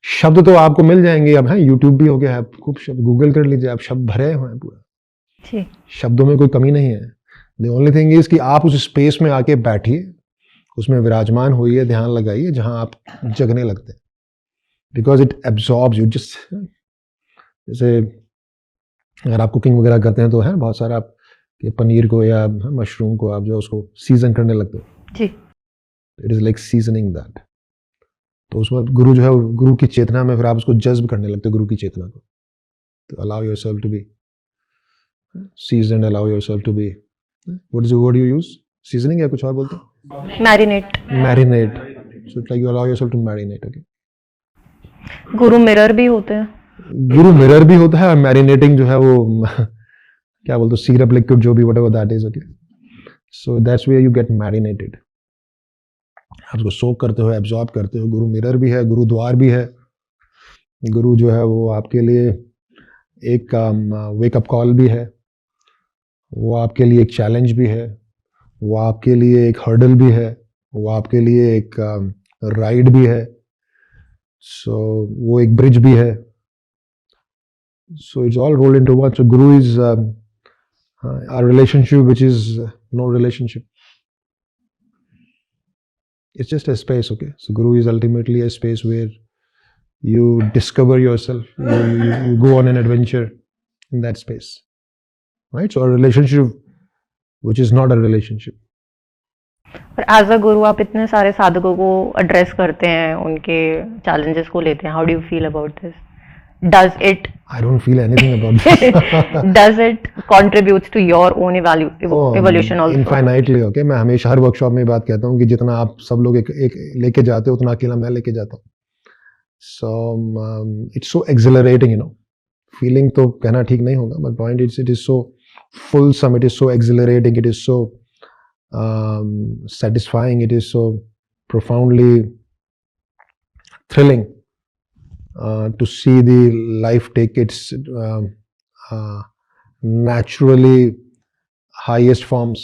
शब्द तो आपको मिल जाएंगे अब, है यूट्यूब भी हो गया है, खूब शब्द गूगल कर लीजिए, आप शब्द भरे हुए हैं पूरा, शब्दों में कोई कमी नहीं है. द ओनली थिंग इज कि आप उस स्पेस में आके बैठिए, उसमें विराजमान होइए, ध्यान लगाइए, जहां आप जगने लगते हैं. Because it absorbs you. जैसे अगर आप कुकिंग वगैरह करते हैं तो है बहुत सारा आप पनीर को या मशरूम को आप जो उसको सीजन करने लगते हो जी. It is like seasoning that. तो उसमें गुरु जो है, गुरु की चेतना में फिर आप उसको जज्ब करने लगते हो, गुरु की चेतना को. तो allow yourself to be seasoned, allow yourself to be, what is the word you use? Seasoning या कुछ और बोलते हैं? Marinate. So it's like you allow yourself to marinate. Okay, guru mirror भी होते हैं. गुरु मिरर भी होता है, और मैरिनेटिंग जो है वो क्या बोलते हो, सीरप, लिक्विड, जो भी whatever that is. Okay, so that's where you get marinated. आप उसको सोक करते हो, एब्जॉर्ब करते हो. गुरु मिरर भी है, गुरु द्वार भी है. गुरु जो है वो आपके लिए एक वेकअप कॉल भी है, वो आपके लिए एक चैलेंज भी है, वो आपके लिए एक हर्डल भी है, वो आपके लिए एक राइड भी है. सो वो एक ब्रिज भी है. So it's all rolled into one. So guru is a relationship which is no relationship. It's just a space. Okay, so Guru is ultimately a space where you discover yourself. You go on an adventure in that space, right? So a relationship which is not a relationship. पर एज अ गुरु आप इतने सारे साधकों को एड्रेस करते हैं, उनके चैलेंजेस को लेते हैं. How do you feel about this? Does it? I don't feel anything about this. Does it contribute to your own evolution also? Infinitely. Okay, मैं हमेशा हर वर्कशॉप में बात कहता हूँ कि जितना आप सब लोग एक लेके जाते हो, उतना अकेला मैं लेके जाता हूँ. So it's so exhilarating, you know. Feeling तो कहना ठीक नहीं होगा, but point is it is so fulsome, it is so exhilarating, it is so satisfying, it is so profoundly thrilling to see the life take its naturally highest forms.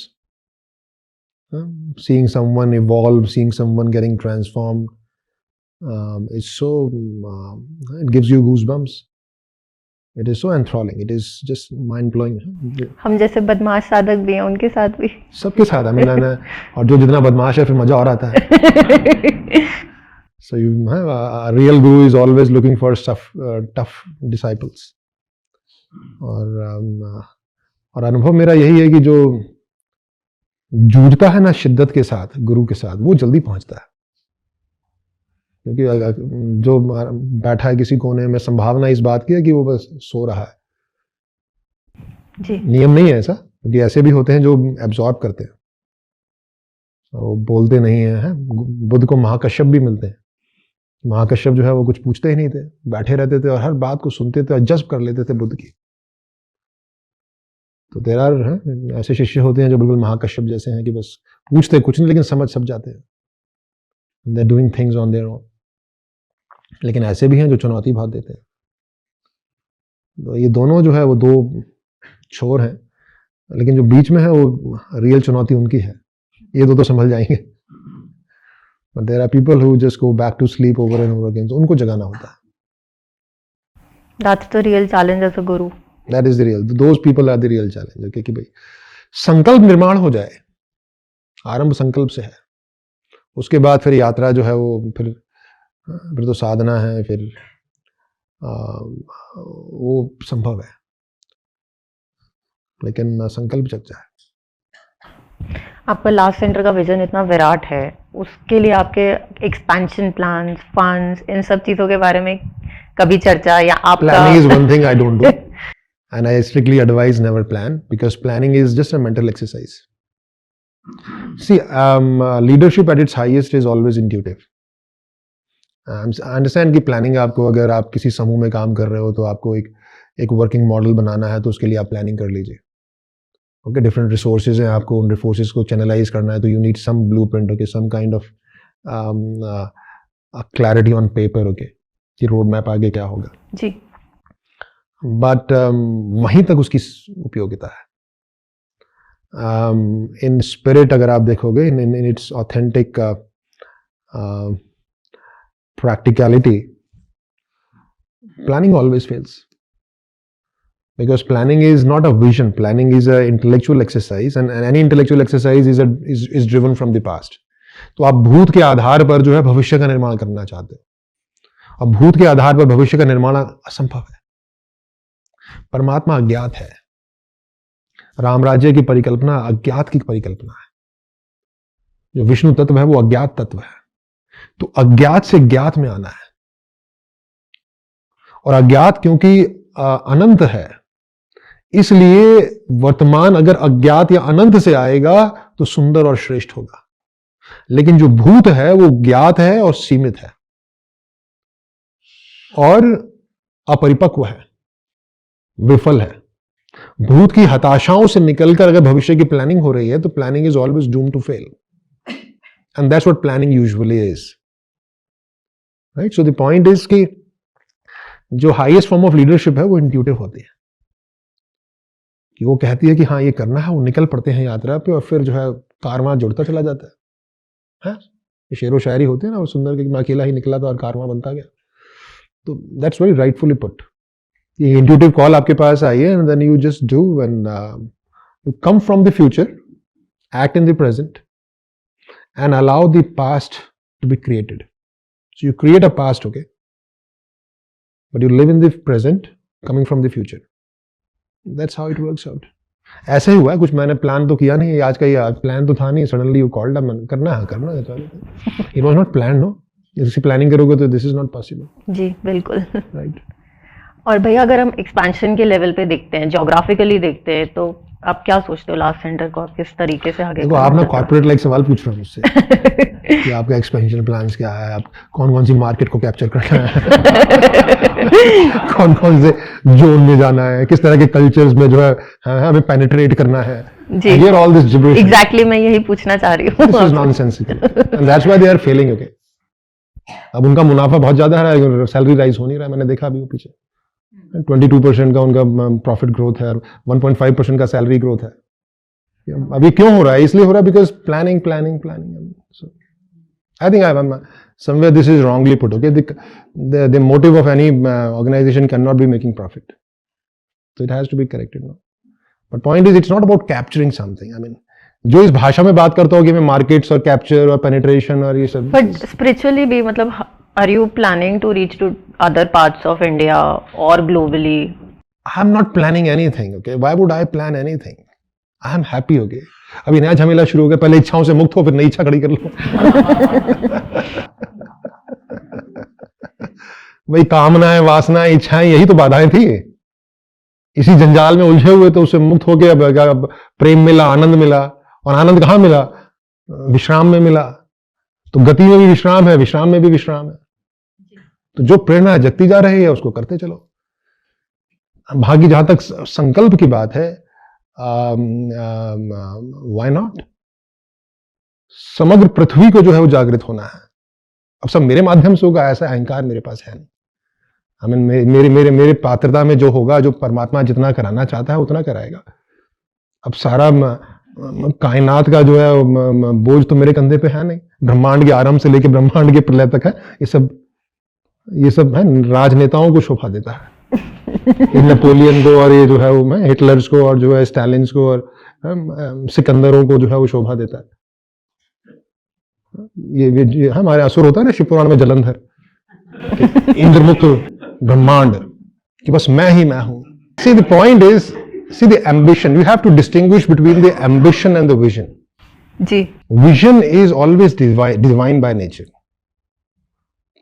Seeing someone evolve, seeing someone getting transformed, it's so, it gives you goosebumps. It is so enthralling. It is just mind blowing. हम जैसे बदमाश साधक भी हैं उनके साथ भी सबके साथ I mean, और जो जितना बदमाश है फिर मजा और आता है. So you have a real guru is always looking for tough disciples. और अनुभव मेरा यही है कि जो जूझता है ना शिद्दत के साथ गुरु के साथ, वो जल्दी पहुंचता है. क्योंकि जो बैठा है किसी कोने में, संभावना इस बात की है कि वो बस सो रहा है. जी. नियम नहीं है ऐसा, क्योंकि ऐसे भी होते हैं जो एब्जॉर्ब करते हैं, वो बोलते नहीं है. बुद्ध को महाकश्यप भी मिलते हैं. महाकश्यप जो है वो कुछ पूछते ही नहीं थे, बैठे रहते थे और हर बात को सुनते थे और जज्ब कर लेते थे बुद्ध की. तो तेरा ऐसे शिष्य होते हैं जो बिल्कुल महाकश्यप जैसे हैं कि बस पूछते कुछ नहीं लेकिन समझ सब जाते हैं. They are doing things on their own. लेकिन ऐसे भी हैं जो चुनौती बहुत देते हैं. तो ये दोनों जो है वो दो छोर हैं, लेकिन जो बीच में है वो रियल चुनौती उनकी है. ये दो तो संभल जाएंगे. But there are people who just go back to sleep over and over again. तो उनको जगाना होता है. That's the real challenge as a guru. That is the real, those people are the real challenge. Okay, कि भाई संकल्प निर्माण हो जाए. आरंभ संकल्प से है, उसके बाद फिर यात्रा जो है वो फिर तो साधना है, फिर वो संभव है, लेकिन संकल्प जग जाए. आपका लास्ट सेंटर का विजन इतना विराट है, उसके लिए आपके एक्सपेंशन प्लान्स, फंड्स, इन सब चीजों के बारे में कभी चर्चा या आपका? Planning is one thing I don't do, and I strictly advise never plan, because planning is just a mental exercise. See, leadership at its highest is always intuitive. I understand कि प्लानिंग आपको, अगर आप किसी समूह में काम कर रहे हो तो आपको एक वर्किंग मॉडल बनाना है, तो उसके लिए आप प्लानिंग कर लीजिए. ओके, डिफरेंट रिसोर्सेज हैं, आपको उन रिसोर्सेज को चैनलाइज करना है, तो you need some blueprint. Okay, some kind of clarity on paper. Okay, कि रोड मैप आगे क्या होगा जी. बट वहीं तक उसकी उपयोगिता है. इन स्पिरिट अगर आप देखोगे, in its authentic practicality, planning always fails, because planning is not a vision. Planning is an intellectual exercise, and any intellectual exercise is driven from the past. तो आप भूत के आधार पर जो है भविष्य का निर्माण करना चाहते हो, और भूत के आधार पर भविष्य का निर्माण असंभव है. परमात्मा अज्ञात है. राम राज्य की परिकल्पना अज्ञात की परिकल्पना है. जो विष्णु तत्व है वो अज्ञात तत्व है. तो अज्ञात से ज्ञात में आना है, और अज्ञात क्योंकि अनंत है, इसलिए वर्तमान अगर अज्ञात या अनंत से आएगा तो सुंदर और श्रेष्ठ होगा. लेकिन जो भूत है वो ज्ञात है और सीमित है और अपरिपक्व है, विफल है. भूत की हताशाओं से निकलकर अगर भविष्य की प्लानिंग हो रही है तो planning is always doomed to fail. And that's what planning usually is, right? So the point is कि जो highest form of leadership है वो intuitive होती है, कि वो कहती है कि हाँ ये करना है, वो निकल पड़ते हैं यात्रा पे, और फिर जो है कारवां जुड़ता चला जाता है. ये शेरो शायरी होते हैं ना, वो सुंदर कि मैं अकेला ही निकला था और कारवां बनता गया. तो that's very rightfully put. ये intuitive call आपके पास आई है, and then you just do, and you come from the future, act in the present, and allow the past to be created. So you create a past, okay? But you live in the present, coming from the future. That's how it works out. ऐसे ही हुआ है. कुछ मैंने प्लान तो किया नहीं, आज का ये प्लान तो था नहीं, सडनली यू कॉल्ड अप, करना है. It was not planned, no? इसी प्लानिंग करोगे तो this is not possible. जी बिल्कुल. Right. और भैया अगर हम एक्सपेंशन के लेवल पे देखते हैं, ज्योग्राफिकली देखते हैं, तो आप क्या सोचते हो लास्ट सेंटर को आप किस तरीके से आगे देखो आप ना कॉर्पोरेट लाइक सवाल पूछ रहे हो मुझसे कि आपका एक्सपेंशन प्लान्स क्या है, आप कौन कौन सी मार्केट को कैप्चर करना है कौन कौन से जोन में जाना है, किस तरह के कल्चर्स में जो है हमें पेनिट्रेट करना है. जी I hear all this gibberish. Exactly मैं यही पूछना चाह रही हूँ. This is nonsensical and that's why they are failing. Okay, अब उनका मुनाफा बहुत ज्यादा है, सैलरी राइज हो नहीं रहा है. मैंने देखा अभी वो पीछे 22% का उनका प्रॉफिट ग्रोथ है और 1.5% का सैलरी ग्रोथ है. अभी क्यों हो रहा है? इसलिए हो रहा है because planning. So I think I'm somewhere this is wrongly put. Okay, the motive of any organization cannot be making profit, so it has to be corrected now. But point is, it's not about capturing something. I mean, जो इस भाषा में बात करता हो कि मैं मार्केट्स और कैप्चर और पेनिट्रेशन और ये सब. बट स्पिरिचुअली भी मतलब are you planning to reach to other parts of India और globally? I am not planning anything. Okay, why would I plan anything? I am happy. Okay, अभी नया झमेला शुरू हो गया. पहले इच्छाओं से मुक्त हो, फिर नई इच्छा खड़ी कर लो. भाई कामनाएं, वासनाएं, इच्छाएं, यही तो बाधाएं थी. इसी जंजाल में उलझे हुए तो उससे मुक्त होके अब प्रेम मिला, आनंद मिला. और आनंद कहाँ मिला? विश्राम में मिला. तो गति में भी विश्राम है, विश्राम में भी विश्राम है. तो जो प्रेरणा जगती जा रही है उसको करते चलो. भाग्य जहां तक संकल्प की बात है, व्हाई नॉट? समग्र पृथ्वी को जो है वो जागृत होना है. अब सब मेरे माध्यम से होगा ऐसा अहंकार मेरे पास है नहीं. I mean, मेरे पात्रता में जो होगा, जो परमात्मा जितना कराना चाहता है उतना कराएगा. अब सारा कायनात का जो है बोझ तो मेरे कंधे पे है नहीं. ब्रह्मांड के आरंभ से लेकर ब्रह्मांड के प्रलय तक है. ये सब है राजनेताओं को शोभा देता है. नेपोलियन को और ये जो है वो हिटलर्स को और जो है स्टालिन्स को और सिकंदरों को जो है वो शोभा देता है. ये हमारे असुर होता है ना शिवपुराण में, जलंधर, इंद्रमुख ब्रह्मांड कि बस मैं ही मैं हूं. See the point is, see the ambition. You have to distinguish between the ambition and the vision. जी. Vision is always divine by nature.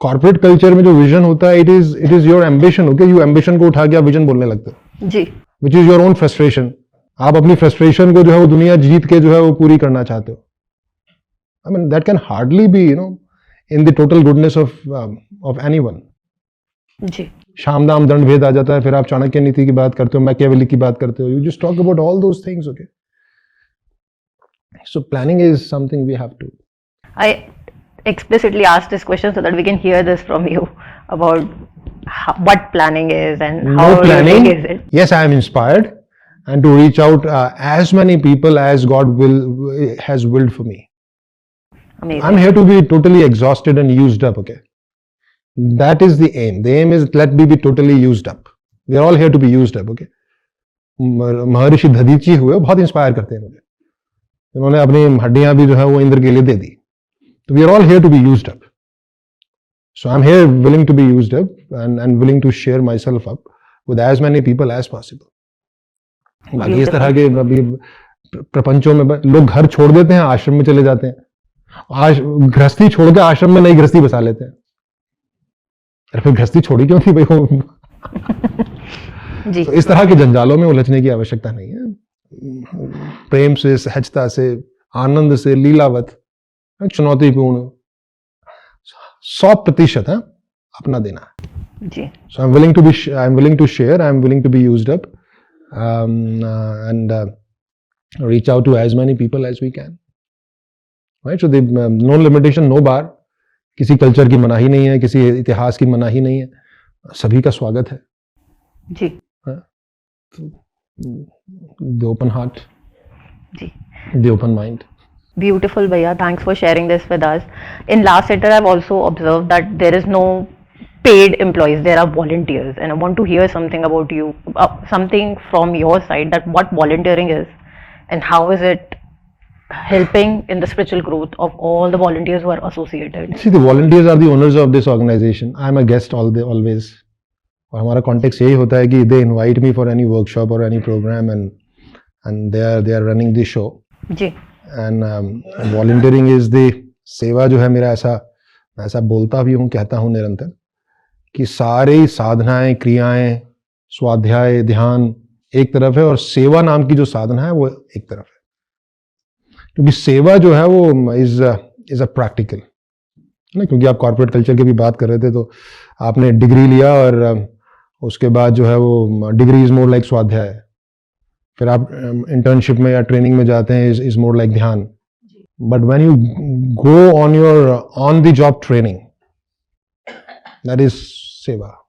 Corporate culture में जो विजन होता है, it is your ambition. Okay, you ambition को उठा के आप विजन बोलने लगते हो. जी. Which is your own frustration. आप अपनी फ्रस्ट्रेशन को जो है वो दुनिया जीत के जो है वो पूरी करना चाहते हो. I mean that can hardly be in the total goodness of anyone. जी. शाम दाम दंड भेद आ जाता है. फिर आप चाणक्य नीति की बात करते हो, मैकियावेली की बात करते हो. You just talk about all those things. Okay, so planning is something we have to. I explicitly asked this question so that we can hear this from you about what planning is and how planning is it. Yes, I am inspired and to reach out as many people as God has willed for me. Amazing. I'm here to be totally exhausted and used up. Okay, that is the aim. The aim is let me be totally used up. We are all here to be used up. Okay, महर्षि दधीची हुए बहुत इंस्पायर करते हैं मुझे. उन्होंने अपनी हड्डियां भी जो है वो इंद्र के लिए दे दी. So we are all here to be used up. So I'm here willing to be used up and willing to share myself up with as many people as possible. बाकी इस तरह के अभी प्रपंचों में लोग घर छोड़ देते हैं, आश्रम में चले जाते हैं. गृहस्थी छोड़ के आश्रम में नई गृहस्थी बसा लेते हैं. अरे फिर गृहस्थी छोड़ी क्यों थी भाई? जी. तो इस तरह के जंजालों में उलझने की आवश्यकता नहीं है. प्रेम से, सहजता से, आनंद से, लीलावत, चुनौतीपूर्ण 100% है अपना देना है. जी. So I'm willing to share. I'm willing to be used up and reach out to as many people as we can. Right? So the no limitation, no bar. किसी कल्चर की मनाही नहीं है, किसी इतिहास की मनाही नहीं है. सभी का स्वागत है. जी. The open heart. Ji. The open mind. Beautiful, Bhaiya. Thanks for sharing this with us. In last sector, I've also observed that there is no paid employees. There are volunteers, and I want to hear something about you, something from your side, that what volunteering is, and how is it helping in the spiritual growth of all the volunteers who are associated. See, the volunteers are the owners of this organization. I am a guest always. और हमारा कॉन्टेक्स्ट यही होता है कि they invite me for any workshop or any program and they are running the show. Ji. And volunteering is the सेवा जो है मेरा ऐसा बोलता भी हूँ, कहता हूँ निरंतर कि सारी साधनाएं, क्रियाएं, स्वाध्याय, ध्यान एक तरफ है और सेवा नाम की जो साधना है वो एक तरफ है। क्योंकि सेवा जो है वो इज अ प्रैक्टिकल है ना, क्योंकि आप कॉर्पोरेट कल्चर की भी बात कर रहे थे, तो आपने डिग्री लिया और उसके बाद जो है वो डिग्री इज मोर लाइक स्वाध्याय, फिर आप इंटर्नशिप में या ट्रेनिंग में जाते हैं इज मोर लाइक ध्यान। But when you go on the job training, that is सेवा।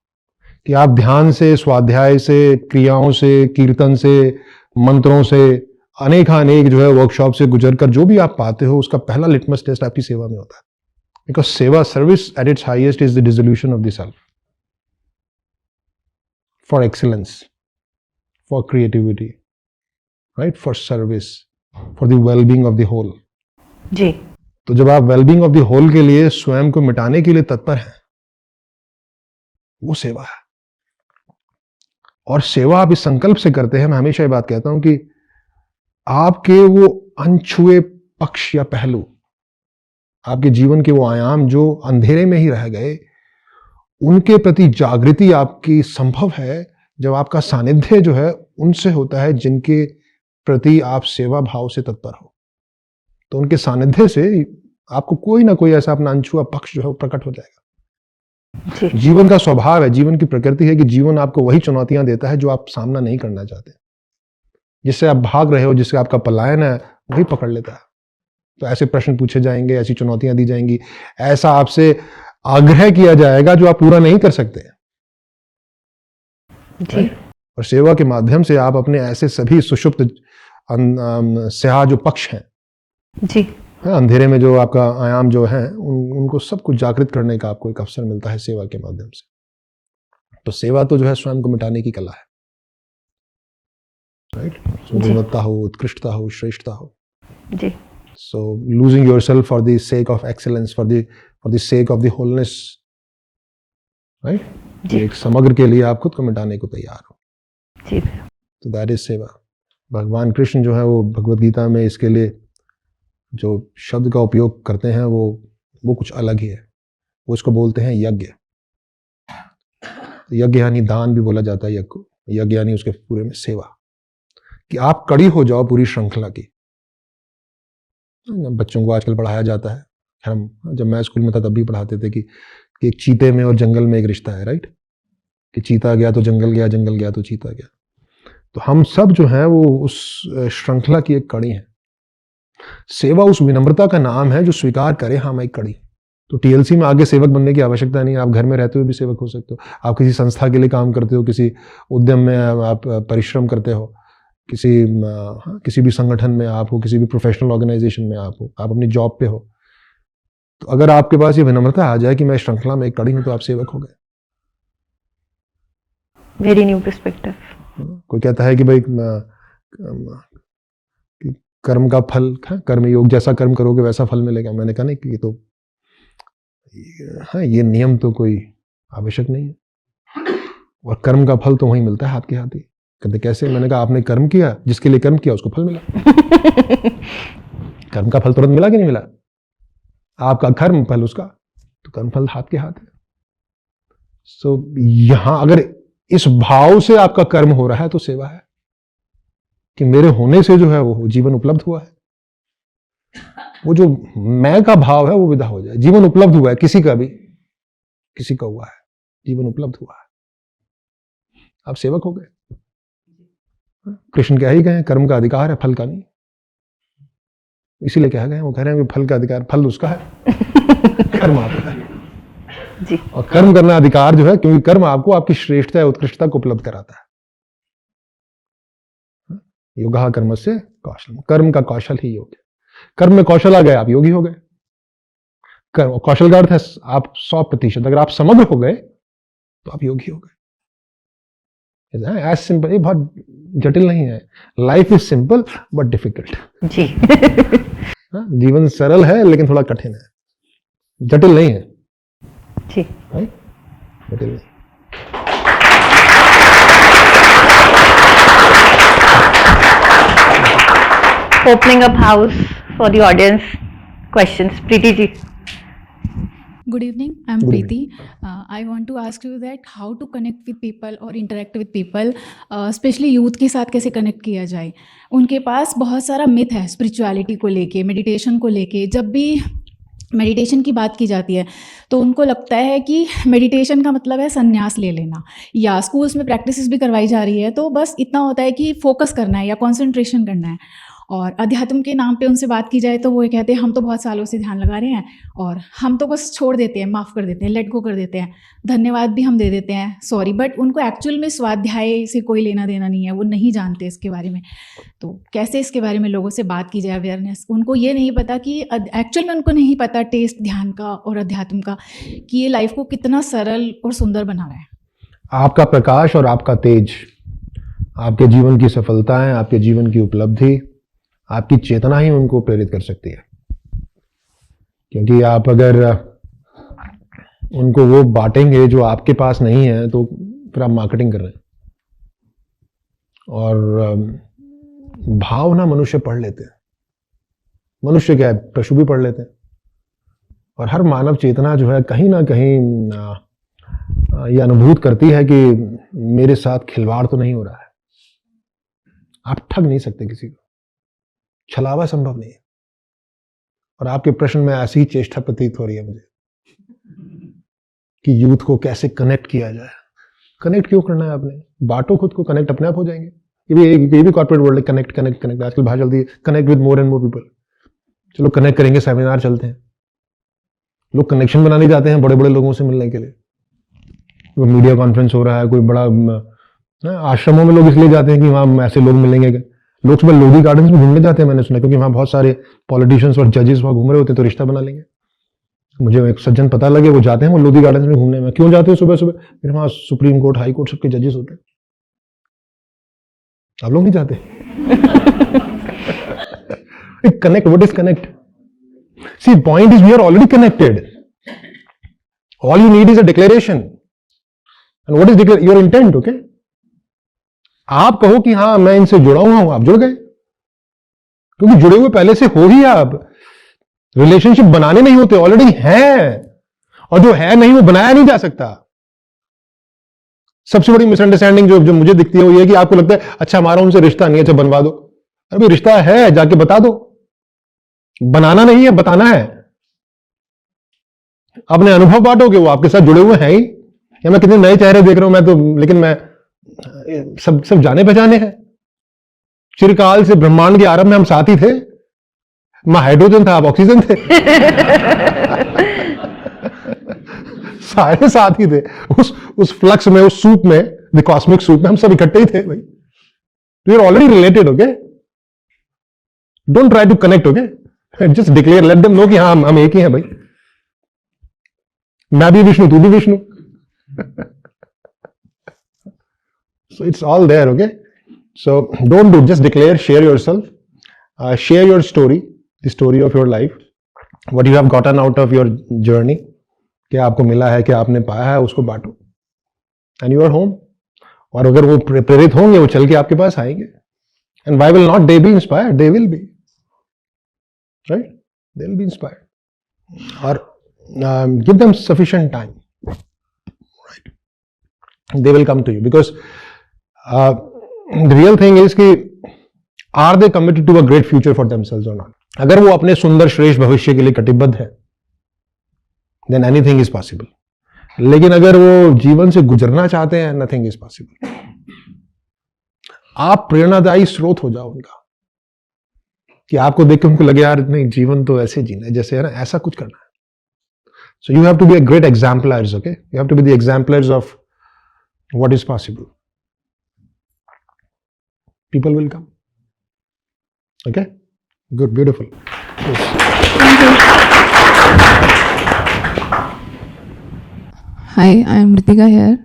कि आप ध्यान से, स्वाध्याय से, क्रियाओं से, कीर्तन से, मंत्रों से, अनेक जो है वर्कशॉप से गुजरकर जो भी आप पाते हो, उसका पहला लिटमस टेस्ट आपकी सेवा में होता है। बिकॉज सेवा, service at its highest is the dissolution of the self for excellence, for creativity, right, for service, for the wellbeing of the whole. जी। तो जब आप वेलबींग ऑफ द होल के लिए स्वयं को मिटाने के लिए तत्पर हैं, वो सेवा है। और सेवा आप इस संकल्प से करते हैं, मैं हमेशा ये बात कहता हूं कि आपके वो अनछुए पक्ष या पहलू, आपके जीवन के वो आयाम जो अंधेरे में ही रह गए, उनके प्रति जागृति आपकी संभव है जब आपका सानिध्य जो है उनसे होता है जिनके प्रति आप सेवा भाव से तत्पर हो। तो उनके सानिध्य से आपको कोई ना कोई ऐसा अपना अनछुआ पक्ष जो है वो प्रकट हो जाएगा। जीवन का स्वभाव है, जीवन की प्रकृति है कि जीवन आपको वही चुनौतियां देता है जो आप सामना नहीं करना चाहते, जिससे आप भाग रहे हो, जिससे आपका पलायन है, वही पकड़ लेता है। तो ऐसे प्रश्न पूछे जाएंगे, ऐसी चुनौतियां दी जाएंगी, ऐसा आपसे आग्रह किया जाएगा जो आप पूरा नहीं कर सकते। जी। और सेवा के माध्यम से आप अपने ऐसे सभी सुषुप्त स्याह जो पक्ष हैं, जी, अंधेरे में जो आपका आयाम जो है, उनको सब कुछ जागृत करने का आपको एक अवसर मिलता है सेवा के माध्यम से। तो सेवा तो जो है स्वयं को मिटाने की कला है, राइट। गुणवत्ता हो, उत्कृष्टता हो, श्रेष्ठता हो। जी। So losing yourself for the sake of excellence, for the sake of the wholeness, right? जी। एक समग्र के लिए आप खुद को मिटाने को तैयार हो। जी। तो दैट इज सेवा। भगवान कृष्ण जो है वो भगवत गीता में इसके लिए जो शब्द का उपयोग करते हैं वो कुछ अलग ही है। वो इसको बोलते हैं यज्ञ। यज्ञ यानी दान भी बोला जाता है यज्ञ को। यज्ञ यानी उसके पूरे में सेवा, कि आप कड़ी हो जाओ पूरी श्रृंखला की। बच्चों को आजकल पढ़ाया जाता है, हम जब मैं स्कूल में था तब भी पढ़ाते थे कि एक चीते में और जंगल में एक रिश्ता है, राइट, कि चीता गया तो जंगल गया, जंगल गया तो चीता गया। तो हम सब जो है वो उस श्रृंखला की एक कड़ी है। सेवा उस विनम्रता का नाम है जो स्वीकार करे हाँ मैं एक कड़ी। तो टीएलसी में आगे सेवक बनने की आवश्यकता नहीं, आप घर में रहते हुए भी सेवक हो सकते हो। आप किसी संस्था के लिए काम करते हो, किसी उद्यम में आप परिश्रम करते हो, किसी भी संगठन में आप हो, किसी भी प्रोफेशनल ऑर्गेनाइजेशन में आप हो, आप अपनी जॉब पे हो। तो अगर आपके पास ये विनम्रता आ जाए कि मैं श्रृंखला में एक कड़ी हूं, तो आप सेवक हो गए। Very new perspective. कोई कहता है कि भाई कर्म का फल, कर्म योग, जैसा कर्म करोगे वैसा फल मिलेगा। मैंने कहा नहीं कि ये तो ये नियम तो कोई आवश्यक नहीं है, और कर्म का फल तो वहीं मिलता है हाथ के हाथ ही। कहते कैसे? मैंने कहा आपने कर्म किया, जिसके लिए कर्म किया उसको फल मिला। कर्म का फल तुरंत मिला कि नहीं मिला? आपका कर्म फल उसका, तो कर्म फल हाथ के हाथ है। सो यहां अगर इस भाव से आपका कर्म हो रहा है तो सेवा है, कि मेरे होने से जो है वो जीवन उपलब्ध हुआ है। वो जो मैं का भाव है वो विदा हो जाए। जीवन उपलब्ध हुआ है, किसी का भी, किसी का हुआ है, जीवन उपलब्ध हुआ है, आप सेवक हो गए। कृष्ण कह ही गए कर्म का अधिकार है, फल का नहीं। इसीलिए कह गए, वो कह रहे हैं कि फल का अधिकार, फल उसका है, कर्म आपका है जी। और कर्म करना अधिकार जो है, क्योंकि कर्म आपको आपकी श्रेष्ठता या उत्कृष्टता को उपलब्ध कराता है। योगः कर्मस्य कौशलम, कर्म का कौशल ही योग है। कर्म में कौशल आ गए, आप योगी हो गए। कर्म कौशल का अर्थ है आप 100%, अगर आप समग्र हो गए तो आप योगी हो गए। एज सिंपल, ये बहुत जटिल नहीं है। Life is simple but difficult. जी। जीवन सरल है लेकिन थोड़ा कठिन है, जटिल नहीं है। जी। जटिल नहीं। Opening up house for the audience questions. Preeti ji. Good evening. I'm Good Preeti. I want to ask you that how to connect with people or interact with people, especially youth के साथ कैसे कनेक्ट किया जाए. उनके पास बहुत सारा मिथ है स्पिरिचुअलिटी को लेके, मेडिटेशन को लेके. जब भी मेडिटेशन की बात की जाती है तो उनको लगता है कि मेडिटेशन का मतलब है संन्यास ले लेना, या स्कूल्स में प्रैक्टिसेस भी करवाई जा रही है तो बस इतना होता है कि फोकस करना है या कंसंट्रेशन करना है. और अध्यात्म के नाम पे उनसे बात की जाए तो वो ये कहते हैं हम तो बहुत सालों से ध्यान लगा रहे हैं और हम तो बस छोड़ देते हैं, माफ़ कर देते हैं, लेट गो कर देते हैं, धन्यवाद भी हम दे देते हैं, सॉरी. बट उनको एक्चुअल में स्वाध्याय से कोई लेना देना नहीं है, वो नहीं जानते इसके बारे में. तो कैसे इसके बारे में लोगों से बात की जाए, अवेयरनेस. उनको ये नहीं पता कि एक्चुअल में उनको नहीं पता टेस्ट ध्यान का और अध्यात्म का, कि ये लाइफ को कितना सरल और सुंदर बना रहा है. आपका प्रकाश और आपका तेज, आपके जीवन की सफलताएं, आपके जीवन की उपलब्धि, आपकी चेतना ही उनको प्रेरित कर सकती है. क्योंकि आप अगर उनको वो बांटेंगे जो आपके पास नहीं है तो फिर आप मार्केटिंग कर रहे हैं. और भावना मनुष्य पढ़ लेते हैं. मनुष्य क्या है, पशु भी पढ़ लेते हैं. और हर मानव चेतना जो है कहीं ना कहीं ये अनुभूत करती है कि मेरे साथ खिलवाड़ तो नहीं हो रहा है. आप ठग नहीं सकते किसी को, छलावा संभव नहीं है. और आपके प्रश्न में ऐसी ही चेष्टा प्रतीत हो रही है मुझे कि यूथ को कैसे कनेक्ट किया जाए. कनेक्ट क्यों करना है आपने, बांटो खुद को, कनेक्ट अपने आप हो जाएंगे. ये भी कॉर्पोरेट वर्ल्ड है, कनेक्ट कनेक्ट कनेक्ट. आजकल बाहर जल्दी connect with more and more people. चलो कनेक्ट करेंगे, सेमिनार चलते हैं. लोग कनेक्शन बनाने जाते हैं बड़े बड़े लोगों से मिलने के लिए. कोई मीडिया कॉन्फ्रेंस हो रहा है, कोई बड़ा आश्रमों में लोग इसलिए जाते हैं कि वहां ऐसे लोग मिलेंगे. लोग सुबह लोधी गार्डन्स में घूमने जाते हैं, मैंने सुना, क्योंकि वहाँ बहुत सारे पॉलिटिशियंस और जजेस वहाँ घूम रहे होते हैं, तो रिश्ता बना लेंगे. मुझे एक सज्जन पता लगे, वो जाते हैं वो लोधी गार्डन्स में घूमने में. क्यों जाते हैं सुबह सुबह? फिर वहाँ सुप्रीम कोर्ट, हाई कोर्ट सबके जजेस होते हैं. आप लोग नहीं जाते? Connect. What is connect? See, point is we are already connected. All you need is a declaration. And what is declare? Your intent. Okay, आप कहो कि हाँ मैं इनसे जुड़ा हुआ हूं, आप जुड़ गए. क्योंकि जुड़े हुए पहले से हो ही आप. रिलेशनशिप बनाने नहीं होते, ऑलरेडी हैं. और जो है नहीं वो बनाया नहीं जा सकता. सबसे बड़ी मिसअंडरस्टैंडिंग जो मुझे दिखती है वो ये है कि आपको लगता है अच्छा हमारा उनसे रिश्ता नहीं है, अच्छा बनवा दो. अरे भाई रिश्ता है, जाके बता दो. बनाना नहीं है, बताना है. अपने अनुभव बांटोगे, वो आपके साथ जुड़े हुए हैं ही. या मैं कितने नए चेहरे देख रहा हूं मैं तो, लेकिन मैं सब जाने पहचाने हैं. चिरकाल से ब्रह्मांड के आरंभ में हम साथ ही थे. मैं हाइड्रोजन था, आप ऑक्सीजन थे. सारे साथ ही थे उस फ्लक्स में, उस सूप में, द कॉस्मिक सूप में हम सब इकट्ठे ही थे भाई. You are already related. Okay, don't try to connect. Okay, just declare, let them know कि हाँ हम एक ही हैं भाई. मैं भी विष्णु, तू भी Vishnu. So it's all there, okay? So don't do, just declare, share yourself, share your story, the story of your life, what you have gotten out of your journey, क्या आपको मिला है, क्या आपने पाया है, उसको बांटो. And you are home. और अगर वो प्रेरित होंगे, वो चल के आपके पास आएंगे. And why will not they be inspired? They will be, right? They will be inspired. Or give them sufficient time, right? They will come to you because the real thing is कि are they committed to a great future for themselves or not? अगर वो अपने सुंदर श्रेष्ठ भविष्य के लिए कटिबद्ध है, then anything is possible. लेकिन अगर वो जीवन से गुजरना चाहते हैं, nothing is possible. आप प्रेरणादायी स्रोत हो जाओ उनका, कि आपको देख के उनको लगे यार नहीं, जीवन तो ऐसे जीना है जैसे है ना, ऐसा कुछ करना है. So you have to be a great exemplars, okay? You have to be the exemplars of what is possible. People will come. Okay? Good, beautiful. Yes. Thank you. Hi, I am Ritika here.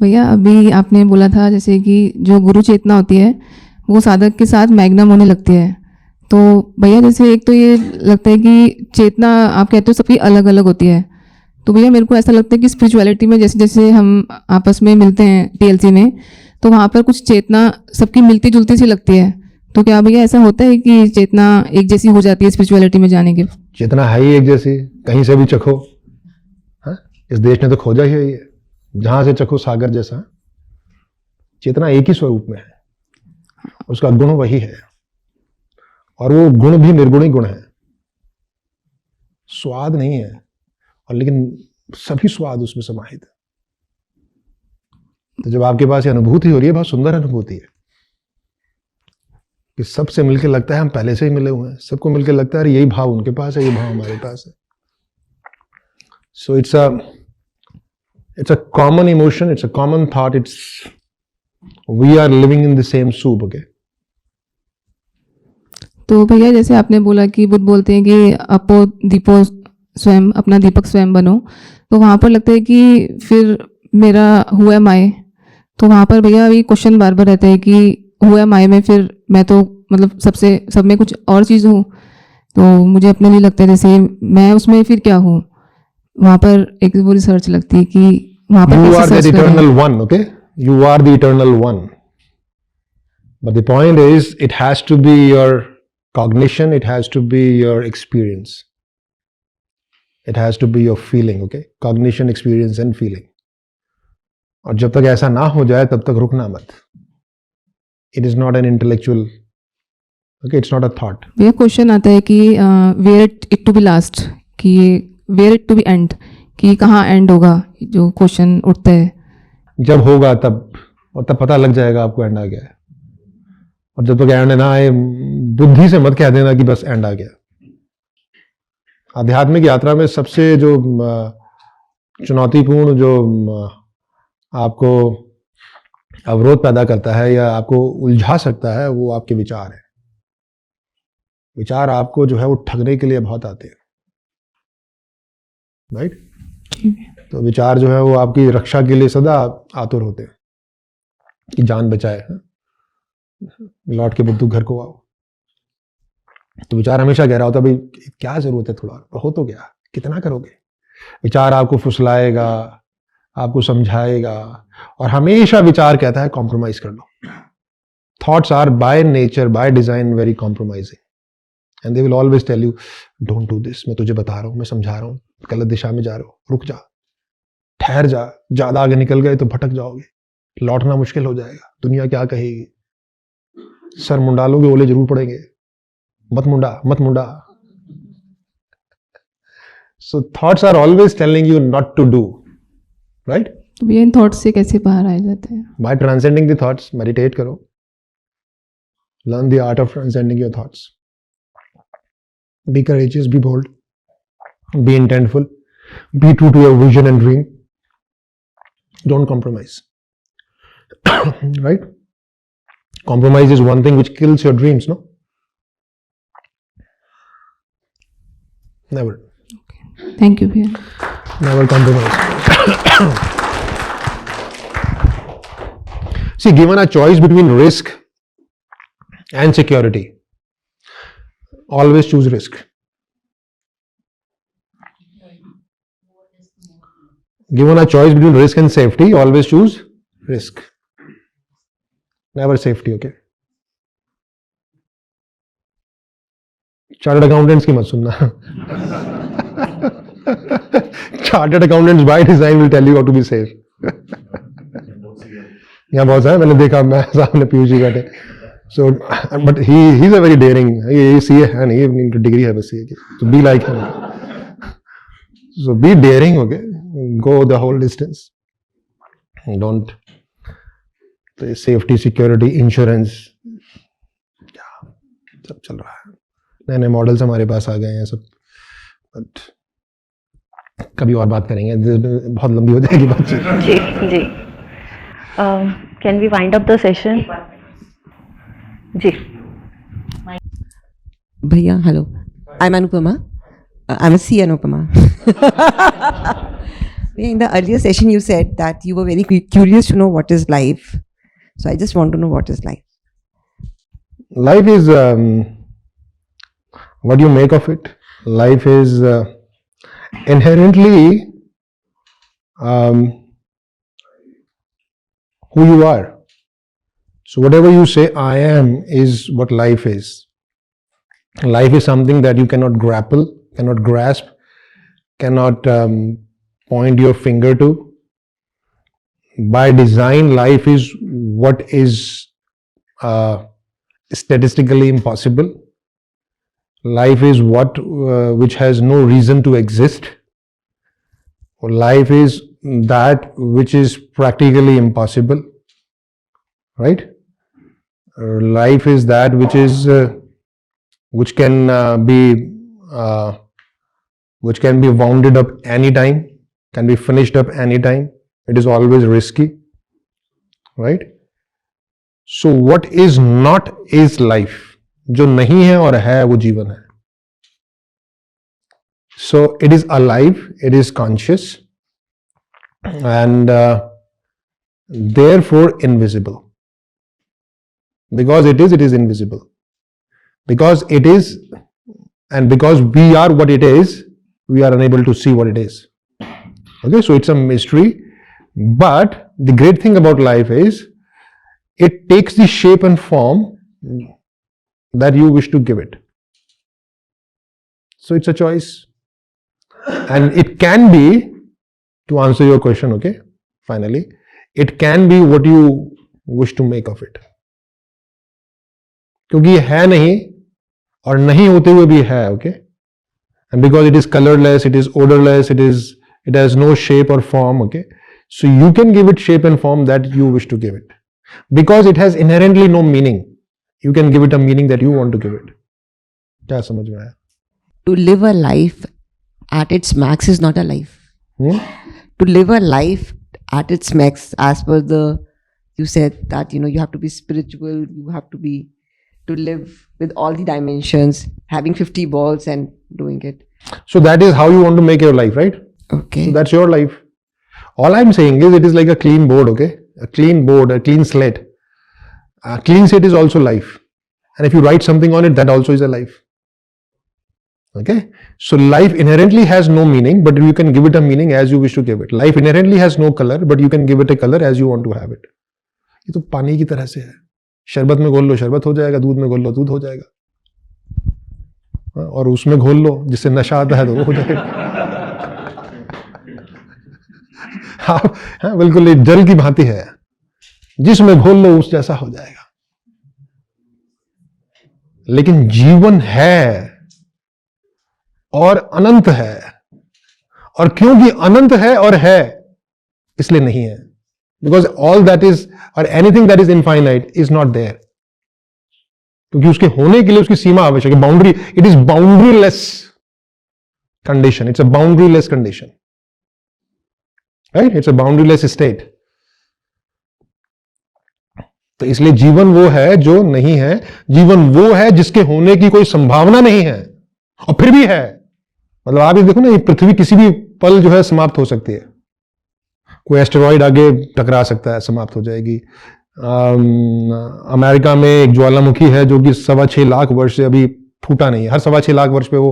भैया अभी आपने बोला था जैसे कि जो गुरु चेतना होती है वो साधक के साथ मैग्नम होने लगती है. तो भैया जैसे एक तो ये लगता है कि चेतना आप कहते हो सबकी अलग अलग होती है. तो भैया मेरे को ऐसा लगता है कि स्पिरिचुअलिटी में जैसे जैसे हम आपस में मिलते हैं टीएलसी में, तो वहाँ पर कुछ चेतना सबकी मिलती जुलती सी लगती है. तो क्या भैया ऐसा होता है कि चेतना एक जैसी हो जाती है स्पिरिचुअलिटी में जाने के? चेतना है ही एक जैसी, कहीं से भी चखो. इस देश ने तो खोजा ही है, जहां से चखो सागर जैसा। चेतना एक ही स्वरूप में है, उसका गुण वही है, और वो गुण भी निर्गुणी गुण है। स्वाद नहीं है, और लेकिन सभी स्वाद उसमें समाहित है। तो जब आपके पास ये अनुभूति हो रही है, बहुत सुंदर अनुभूति है कि सबसे मिलकर लगता है हम पहले से ही मिले हुए हैं, सबको मिलकर लगता है यही भाव उनके पास है, ये भाव हमारे पास है। So it's a common emotion, it's a common thought, it's we are living in the same soup. Okay, तो भैया जैसे आपने बोला कि बुद्ध बोलते हैं कि अपो दीपो स्वयं, अपना दीपक स्वयं बनो, तो वहाँ पर लगता है कि फिर मेरा हुआ माए, तो वहाँ पर भैया अभी क्वेश्चन बार बार रहता है कि हुआ माए में फिर मैं तो मतलब सबसे सब में कुछ और चीज़ हूँ। तो मुझे अपने लिए लगता है जैसे मैं उसमें फिर क्या हूँ, वहाँ पर एक वो रिसर्च लगती है कि वहाँ पर you are कैसे that सर्च eternal करें। one, okay? You are the eternal one. But the point is, it has to be your cognition, it has to be your experience. It has to be your feeling, okay? Cognition, experience and feeling. और जब तक ऐसा ना हो जाए तब तक रुकना मत. It is not an intellectual, okay? It's not a thought. भैया क्वेश्चन आता है कि where it to be last, कि where it to be end, कि कहाँ एंड होगा, जो क्वेश्चन उठता है। जब होगा तब, और तब पता लग जाएगा आपको एंड आ गया है। और जब तक एंड ना आए, बुद्धि से मत कह देना कि बस एंड आ गया। आध्यात्मिक यात्रा में सबसे जो चुनौतीपूर्ण, जो आपको अवरोध पैदा करता है या आपको उलझा सकता है, वो आपके विचार है। विचार आपको जो है वो ठगने के लिए बहुत आते हैं, राइट? तो विचार जो है वो आपकी रक्षा के लिए सदा आतुर होते हैं कि जान बचाए, लौट के बुद्धू घर को आओ। तो विचार हमेशा कह रहा होता भाई क्या जरूरत है, थोड़ा हो तो गया, कितना करोगे। विचार आपको फुसलाएगा, आपको समझाएगा, और हमेशा विचार कहता है कॉम्प्रोमाइज कर लो। Thoughts are by nature, by design very compromising, and they will always tell you don't do this. मैं तुझे बता रहा हूं, मैं समझा रहा हूं, गलत दिशा में जा रहे हो, रुक जा, ठहर जा, ज्यादा आगे निकल गए तो भटक जाओगे, लौटना मुश्किल हो जाएगा, दुनिया क्या कहेगी, सर मुंडा लोगे, ओले जरूर पड़ेंगे, मत मुंडा। So thoughts are always telling you not to do, right? तो भैया इन थॉट्स से कैसे बाहर आ जाते हैं? By transcending the thoughts, meditate करो, learn the art of transcending your thoughts, be courageous, be bold, be intentful, be true to your vision and dream, don't compromise, right? Compromise is one thing which kills your dreams, no? Never. Thank you भैया। Never compromise. See, given a choice between risk and security, always choose risk. Given a choice between risk and safety, always choose risk. Never safety, okay? Chartered accountants की मत सुनना। Chartered accountants by design will tell you how to be safe. यहाँ बहुत सारे मैंने देखा, मैं सामने पीयूष जी बैठे, so but he is a very daring, ये सीए है नहीं, इनकी डिग्री है बस ये, तो be like him, so be daring, okay, go the whole distance, don't. तो सेफ्टी, सिक्योरिटी, इंश्योरेंस, सब चल रहा है, नए नए मॉडल्स हमारे पास आ गए हैं सब, बट कभी और बात करेंगे, बहुत लंबी हो जाएगी बातचीत। जी। Can we wind up the session? जी। Bhaiya, hello. I'm Anupama. I'm a C Anupama. In the earlier session, you said that you were very curious to know what is life. So I just want to know what is life. Life is what you make of it. Life is inherently who you are. So whatever you say I am is what life is. Life is something that you cannot grapple, cannot grasp, cannot point your finger to. By design, life is what is statistically impossible. Life is what which has no reason to exist. Life is that which is practically impossible, right? Life is that which is which can be wounded up anytime, can be finished up anytime. It is always risky, right? So what is not is life. जो नहीं है और है वो जीवन है. So it is alive, it is conscious, and therefore invisible. Because it is invisible. Because it is, and because we are what it is, we are unable to see what it is. Okay, so it's a mystery. But the great thing about life is it takes the shape and form that you wish to give it. So it's a choice. And it can be, to answer your question, okay, finally, it can be what you wish to make of it. क्योंकि ये है नहीं और नहीं होते हुए भी है, okay? And because it is colorless, it is odorless, it has no shape or form, okay? So you can give it shape and form that you wish to give it. Because it has inherently no meaning, you can give it a meaning that you want to give it. क्या समझ में आया? To live a life at its max is not a life. To live a life at its max, as per you said that, you have to be spiritual, you have to live with all the dimensions, having 50 balls and doing it. So that is how you want to make your life, right? Okay. So that's your life. All I'm saying is it is like a clean board, okay? A clean board, a clean slate. A clean slate is also life. And if you write something on it, that also is a life. Okay? So life inherently has no meaning, but you can give it a meaning as you wish to give it. Life inherently has no color, but you can give it a color as you want to have it. ये तो पानी की तरह से है. शरबत में घोल लो शरबत हो जाएगा, दूध में घोल लो दूध हो जाएगा, और उसमें घोल लो जिससे नशा आता है तो वो हो जाएगा. हाँ, बिल्कुल एक जल की भांति है, जिसमें घोल लो उस जैसा हो जाएगा. लेकिन जीवन है और अनंत है, और क्योंकि अनंत है और है इसलिए नहीं है. Because all that is or anything that is infinite is not there. क्योंकि उसके होने के लिए उसकी सीमा आवश्यक है, boundary. It is बाउंड्रीलेस condition, it's a बाउंड्रीलेस condition, right? It's a बाउंड्रीलेस state. तो इसलिए जीवन वो है जो नहीं है, जीवन वो है जिसके होने की कोई संभावना नहीं है और फिर भी है. मतलब आप ये देखो ना, ये पृथ्वी किसी भी पल जो है समाप्त हो सकती है. कोई एस्टेरॉइड आगे टकरा सकता है, समाप्त हो जाएगी. अमेरिका में एक ज्वालामुखी है जो कि 6.25 लाख वर्ष से अभी फूटा नहीं है. हर 6.25 लाख वर्ष पे वो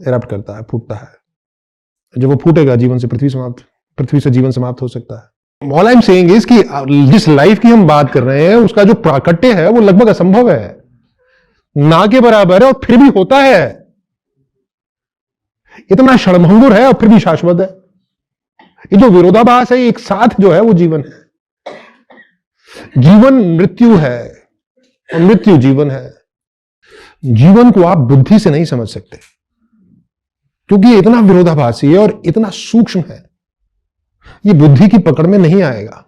इरप्ट करता है, फूटता है. जब वो फूटेगा जीवन से पृथ्वी से जीवन समाप्त हो सकता है. All I am saying is कि जिस लाइफ की हम बात कर रहे हैं उसका जो प्राकट्य है वो लगभग असंभव है, ना के बराबर है, और फिर भी होता है. इतना क्षणभंगुर है और फिर भी शाश्वत है. ये जो विरोधाभास है एक साथ जो है वो जीवन है. जीवन मृत्यु है और मृत्यु जीवन है. जीवन को आप बुद्धि से नहीं समझ सकते क्योंकि ये इतना विरोधाभासी है और इतना सूक्ष्म है, ये बुद्धि की पकड़ में नहीं आएगा.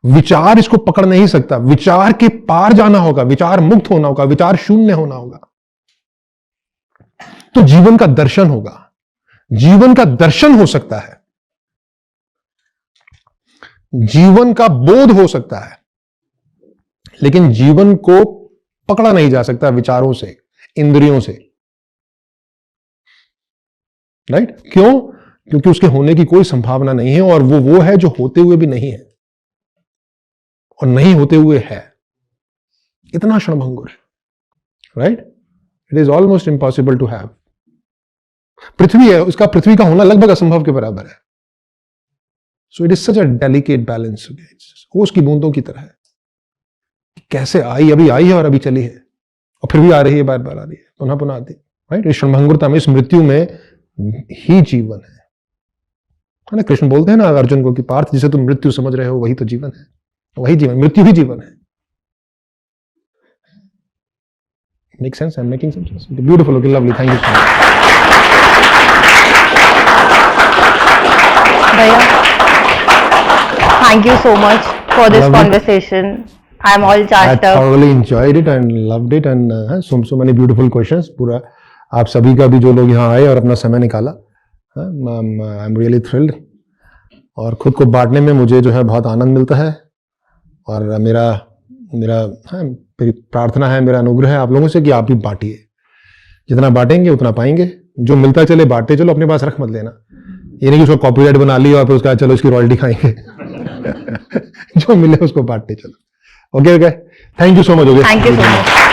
विचार इसको पकड़ नहीं सकता. विचार के पार जाना होगा, विचार मुक्त होना होगा, विचार शून्य होना होगा, तो जीवन का दर्शन होगा. जीवन का दर्शन हो सकता है, जीवन का बोध हो सकता है, लेकिन जीवन को पकड़ा नहीं जा सकता विचारों से, इंद्रियों से. राइट? क्यों? क्योंकि उसके होने की कोई संभावना नहीं है, और वो है जो होते हुए भी नहीं है और नहीं होते हुए है. इतना क्षणभंगुर है. Right? It is almost impossible to have. पृथ्वी है, उसका पृथ्वी का होना लगभग असंभव के बराबर है. So it is such a delicate balance. ओस की बूंदों की तरह है. कैसे आई, अभी आई है और अभी चली है, और फिर भी आ रही है, बार बार आ रही है, पुनः पुनः आती है, राइट। इस क्षणभंगुरता में, इस मृत्यु में ही जीवन है ना। कृष्ण बोलते हैं ना अर्जुन को कि पार्थ जिसे तुम मृत्यु समझ रहे हो वही तो जीवन है, वही जीवन, मृत्यु ही जीवन है। Make sense? I am making sense? Beautiful, okay, lovely, thank you so much. भैया, thank you so much for this Lovely. conversation. I'm all I charged up. thoroughly enjoyed it and loved it and so many beautiful questions. पूरा आप सभी का भी जो लोग यहाँ आए और अपना समय निकाला, आई एम रियली थ्रिल्ड। और खुद को बांटने में मुझे जो है बहुत आनंद मिलता है। और मेरा मेरी प्रार्थना है, मेरा अनुग्रह है आप लोगों से कि आप भी बांटिए, जितना बांटेंगे उतना पाएंगे। जो मिलता चले बांटते चलो, अपने पास रख मत लेना। ये नहीं कि उसको कॉपीराइट बना लिया और फिर उसका चलो इसकी रॉयल्टी खाएंगे। जो मिले उसको बांटते चलो। Okay, thank you so much. Thank you so much.